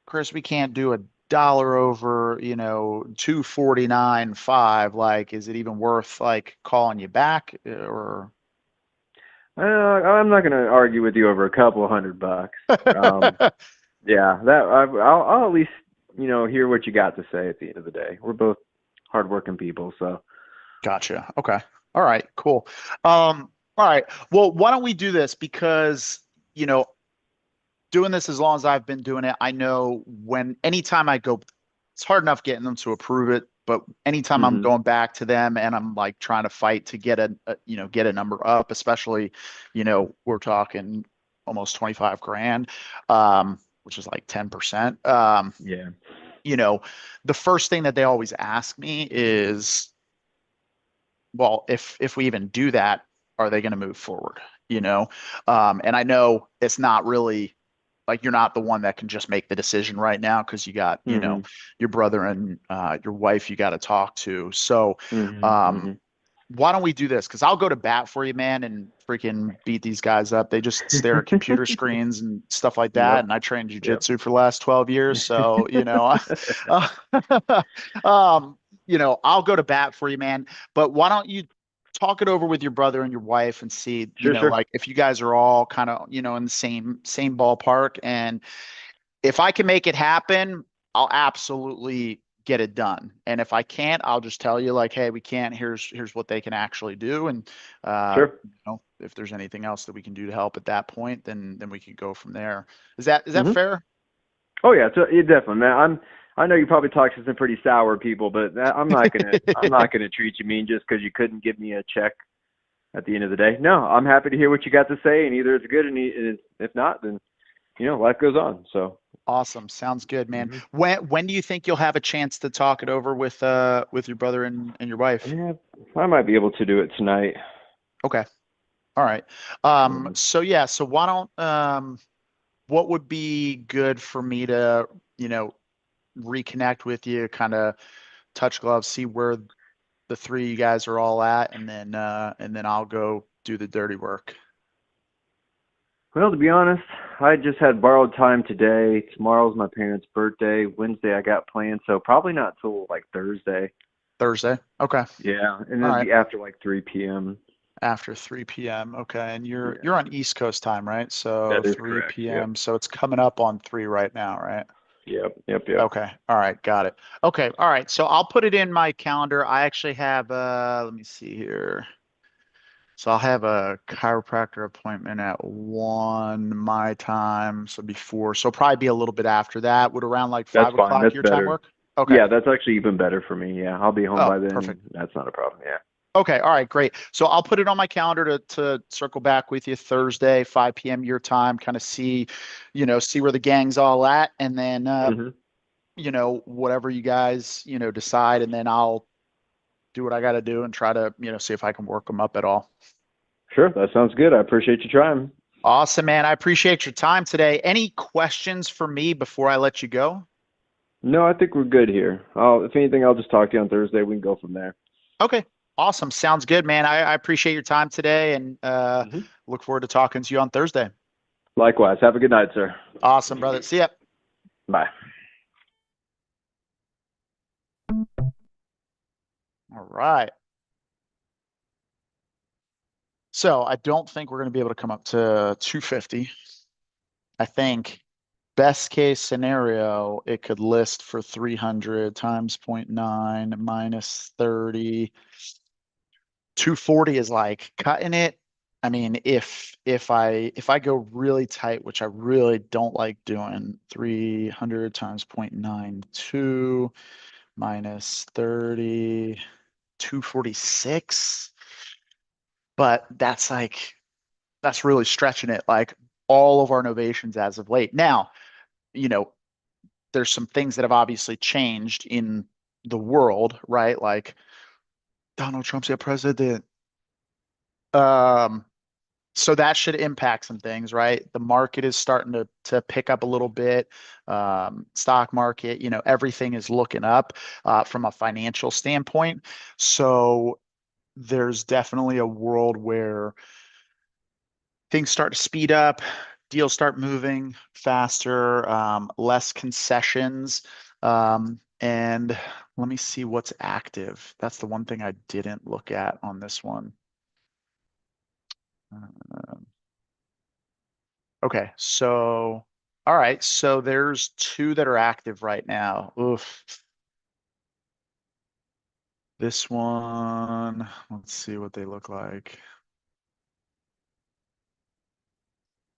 Chris, we can't do $1 over, 249.5, like, is it even worth like calling you back, or? I'm not going to argue with you over a couple of $100. Yeah, I'll at least, hear what you got to say at the end of the day. We're both hardworking people, so. Gotcha. Okay. All right, cool. All right. Well, why don't we do this? Because, doing this as long as I've been doing it, I know anytime I go, it's hard enough getting them to approve it, but anytime I'm Mhm. going back to them and I'm like trying to fight to get get a number up, especially, we're talking almost 25 grand, which is like 10%. Yeah. You know, the first thing that they always ask me is, well, if we even do that, are they going to move forward? And I know it's not really like you're not the one that can just make the decision right now because you got, Mhm. your brother and your wife you got to talk to. So, Mhm. um, Mhm. why don't we do this? Because I'll go to bat for you, man, and freaking beat these guys up. They just stare at computer screens and stuff like that. Yep. And I trained Yep. jujitsu for the last 12 years. So, uh, um, I'll go to bat for you, man. But why don't you talk it over with your brother and your wife and see, Sure. Sure. like if you guys are all kind of, in the same ballpark. And if I can make it happen, I'll absolutely get it done. And if I can't, I'll just tell you like, hey, we can't. Here's what they can actually do. And Sure. if there's anything else that we can do to help at that point, then we can go from there. Is that Mhm. fair? Oh yeah, so yeah, definitely, man. I know you probably talk to some pretty sour people, but I'm not gonna treat you mean just because you couldn't give me a check at the end of the day. No, I'm happy to hear what you got to say, and either it's good, and if not, then life goes on. So. Awesome. Sounds good, man. Mhm. When do you think you'll have a chance to talk it over with your brother and your wife? Yeah, I might be able to do it tonight. Okay. All right. Mhm. So yeah, so why don't what would be good for me to, reconnect with you, kind of touch gloves, see where the three of you guys are all at, and then I'll go do the dirty work. Well, to be honest, I just had borrowed time today. Tomorrow's my parents' birthday. Wednesday I got plans, so probably not till like Thursday. Thursday. Okay. Yeah, and All it'll right. be after like 3 p.m. After 3 p.m. Okay. And you're Yeah, you're on East Coast time, right? So that is 3 correct. Yep. p.m. So it's coming up on 3 right now, right? Yep. Yep. Yep. Okay. All right. Got it. Okay. All right. So I'll put it in my calendar. I actually have let me see here. So I'll have a chiropractor appointment at 1 my time. So before, so probably be a little bit after that. Would around like That's 5 fine. o'clock That's your time better. work? Okay. Yeah, that's actually even better for me. Yeah, I'll be home Oh, by then. perfect. That's not a problem. Yeah. Okay. All right. Great. So I'll put it on my calendar to circle back with you Thursday, 5 p.m. your time, kind of see where the gang's all at. And then, Hmm. whatever you guys, decide. And then I'll do what I got to do and try to, see if I can work them up at all. Sure, that sounds good. I appreciate you trying. Awesome, man. I appreciate your time today. Any questions for me before I let you go? No, I think we're good here. If anything, I'll just talk to you on Thursday. We can go from there. Okay. Awesome. Sounds good, man. I appreciate your time today and Hmm. look forward to talking to you on Thursday. Likewise. Have a good night, sir. Awesome, brother. See ya. Bye. All right. So I don't think we're going to be able to come up to 250. I think best case scenario, it could list for 300 times 0.9 minus 30. 240 is like cutting it. I mean, if I go really tight, which I really don't like doing, 300 times 0.92 minus 30, 246. But that's really stretching it. Like all of our innovations as of late. Now, you know, there's some things that have obviously changed in the world, right? Like Donald Trump's your president. Um, so that should impact some things, right? The market is starting to pick up a little bit. Stock market, everything is looking up from a financial standpoint. So there's definitely a world where things start to speed up, deals start moving faster, less concessions. And let me see what's active. That's the one thing I didn't look at on this one. Um, okay, so all right, so there's two that are active right now. Oof. This one, let's see what they look like.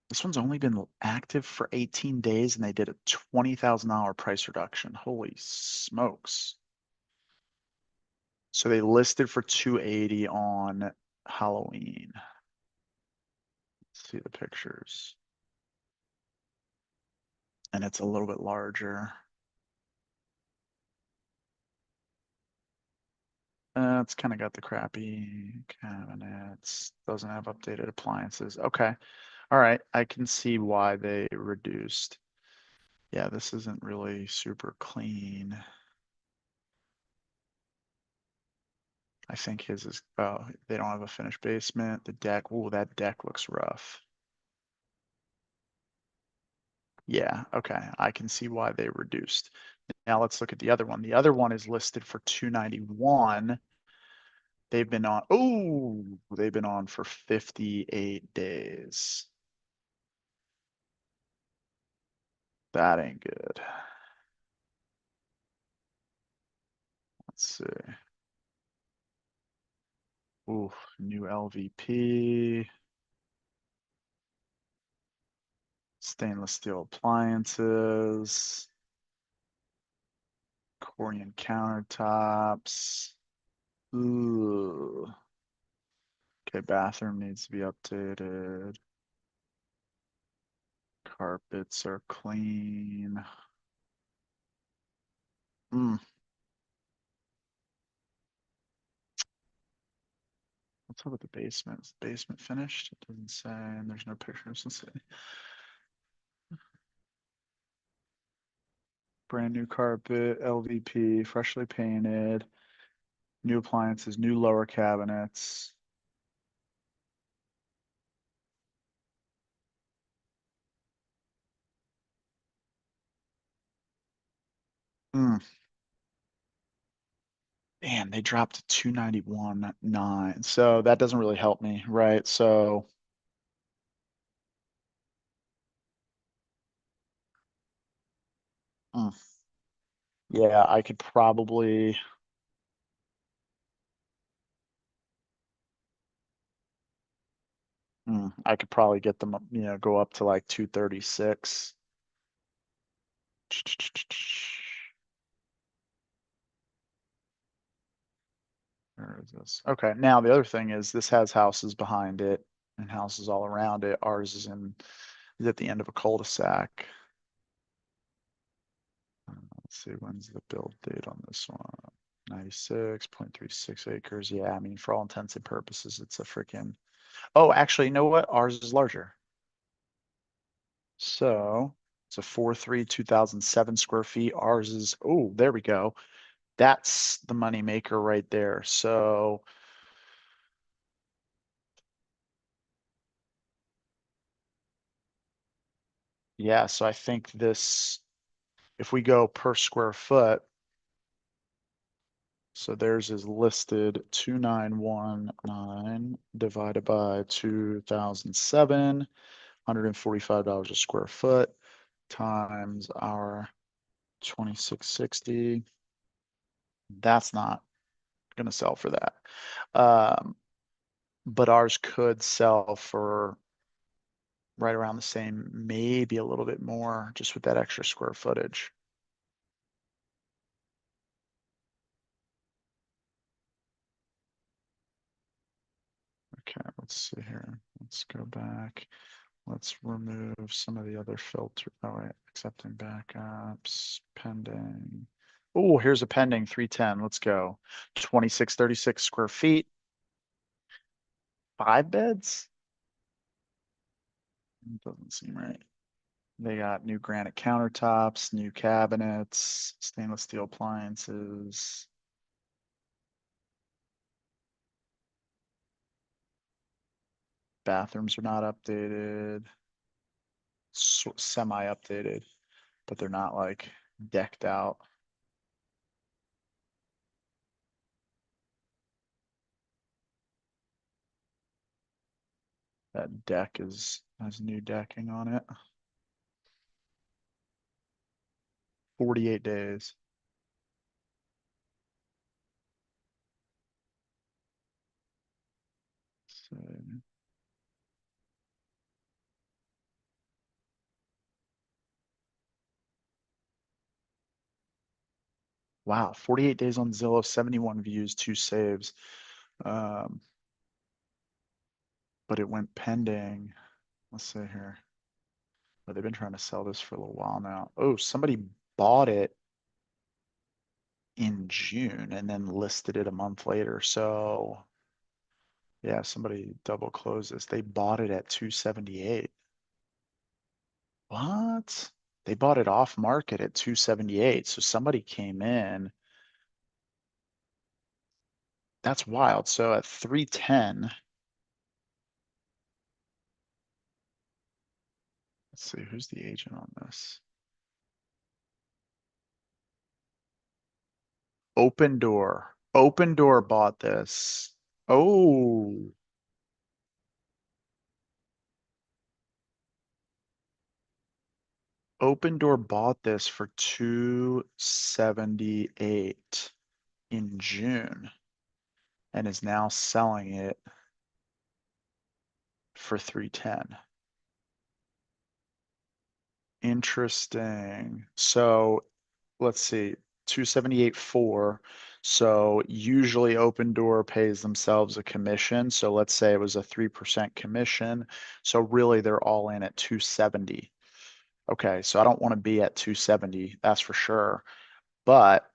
This one's only been active for 18 days and they did a $20,000 price reduction. Holy smokes. So they listed for 280 on Halloween. Let's see the pictures. And it's a little bit larger. It's kind of got the crappy cabinets, doesn't have updated appliances. Okay. All right. I can see why they reduced. Yeah, this isn't really super clean. I think his is, oh, they don't have a finished basement. The deck, oh, that deck looks rough. Yeah, okay. I can see why they reduced. Now let's look at the other one. The other one is listed for 291. They've been on, oh, they've been on for 58 days. That ain't good. Let's see. Ooh, new LVP. Stainless steel appliances. Corian countertops. Ooh. Okay, bathroom needs to be updated. Carpets are clean. Hmm. What's up with the basement? Is the basement finished? It doesn't say, and there's no pictures. Let's see. Brand new carpet, LVP, freshly painted, new appliances, new lower cabinets. Hmm. Man, they dropped to 291.9. So that doesn't really help me, right? So hmm. Yeah, I could probably I could probably get them up, go up to like 236. Where is this? Okay, now the other thing is this has houses behind it and houses all around it. Ours is at the end of a cul-de-sac. Let's see, when's the build date on this one? 96.36 acres. Yeah, I mean, for all intents and purposes, it's a freaking. Oh, actually, you know what? Ours is larger. So it's a 4.3, 2007 square feet. Ours is, oh, there we go. That's the money maker right there. So yeah, so I think this, if we go per square foot, so theirs is listed 2,919 divided by 2007, $145 a square foot times our 2660. That's not going to sell for that. But ours could sell for right around the same, maybe a little bit more, just with that extra square footage. Okay, let's see here. Let's go back. Let's remove some of the other filter. Oh, wait, accepting backups, pending. Oh, here's a pending 310. Let's go. 2636 square feet. 5 beds? Doesn't seem right. They got new granite countertops, new cabinets, stainless steel appliances. Bathrooms are not updated. Semi-updated, but they're not like decked out. That deck has new decking on it. 48 days. So, Wow, 48 days on Zillow, 71 views, 2 saves. But it went pending. Let's see here. Oh, they've been trying to sell this for a little while now. Oh, somebody bought it in June and then listed it a month later. So yeah, somebody double closed this. They bought it at 278. What? They bought it off market at 278. So somebody came in. That's wild. So at 310. Let's see, who's the agent on this? Open Door. Open Door bought this. Oh. Open Door bought this for 278 in June and is now selling it for 310. Interesting. So let's see, 278.4. So usually Open Door pays themselves a commission. So let's say it was a 3% commission. So really they're all in at 270. Okay, so I don't want to be at 270, that's for sure. But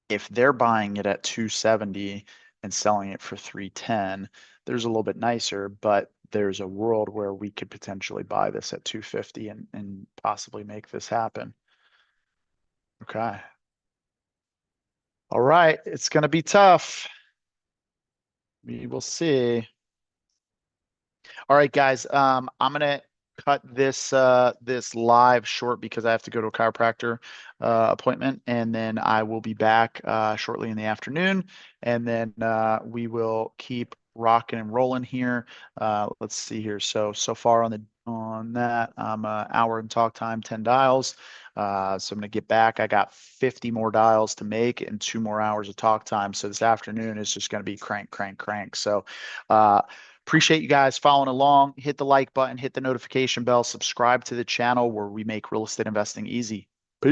if they're buying it at 270 and selling it for 310, there's a little bit nicer, but there's a world where we could potentially buy this at 250 and possibly make this happen. Okay. All right, it's going to be tough. We will see. All right, guys, I'm gonna cut this live short because I have to go to a chiropractor appointment, and then I will be back shortly in the afternoon, and then we will keep rocking and rolling here. Let's see here. So far on that, I'm an hour in talk time, 10 dials. So I'm gonna get back. I got 50 more dials to make and 2 more hours of talk time. So this afternoon is just gonna be crank, crank, crank. So appreciate you guys following along. Hit the like button, hit the notification bell, subscribe to the channel where we make real estate investing easy.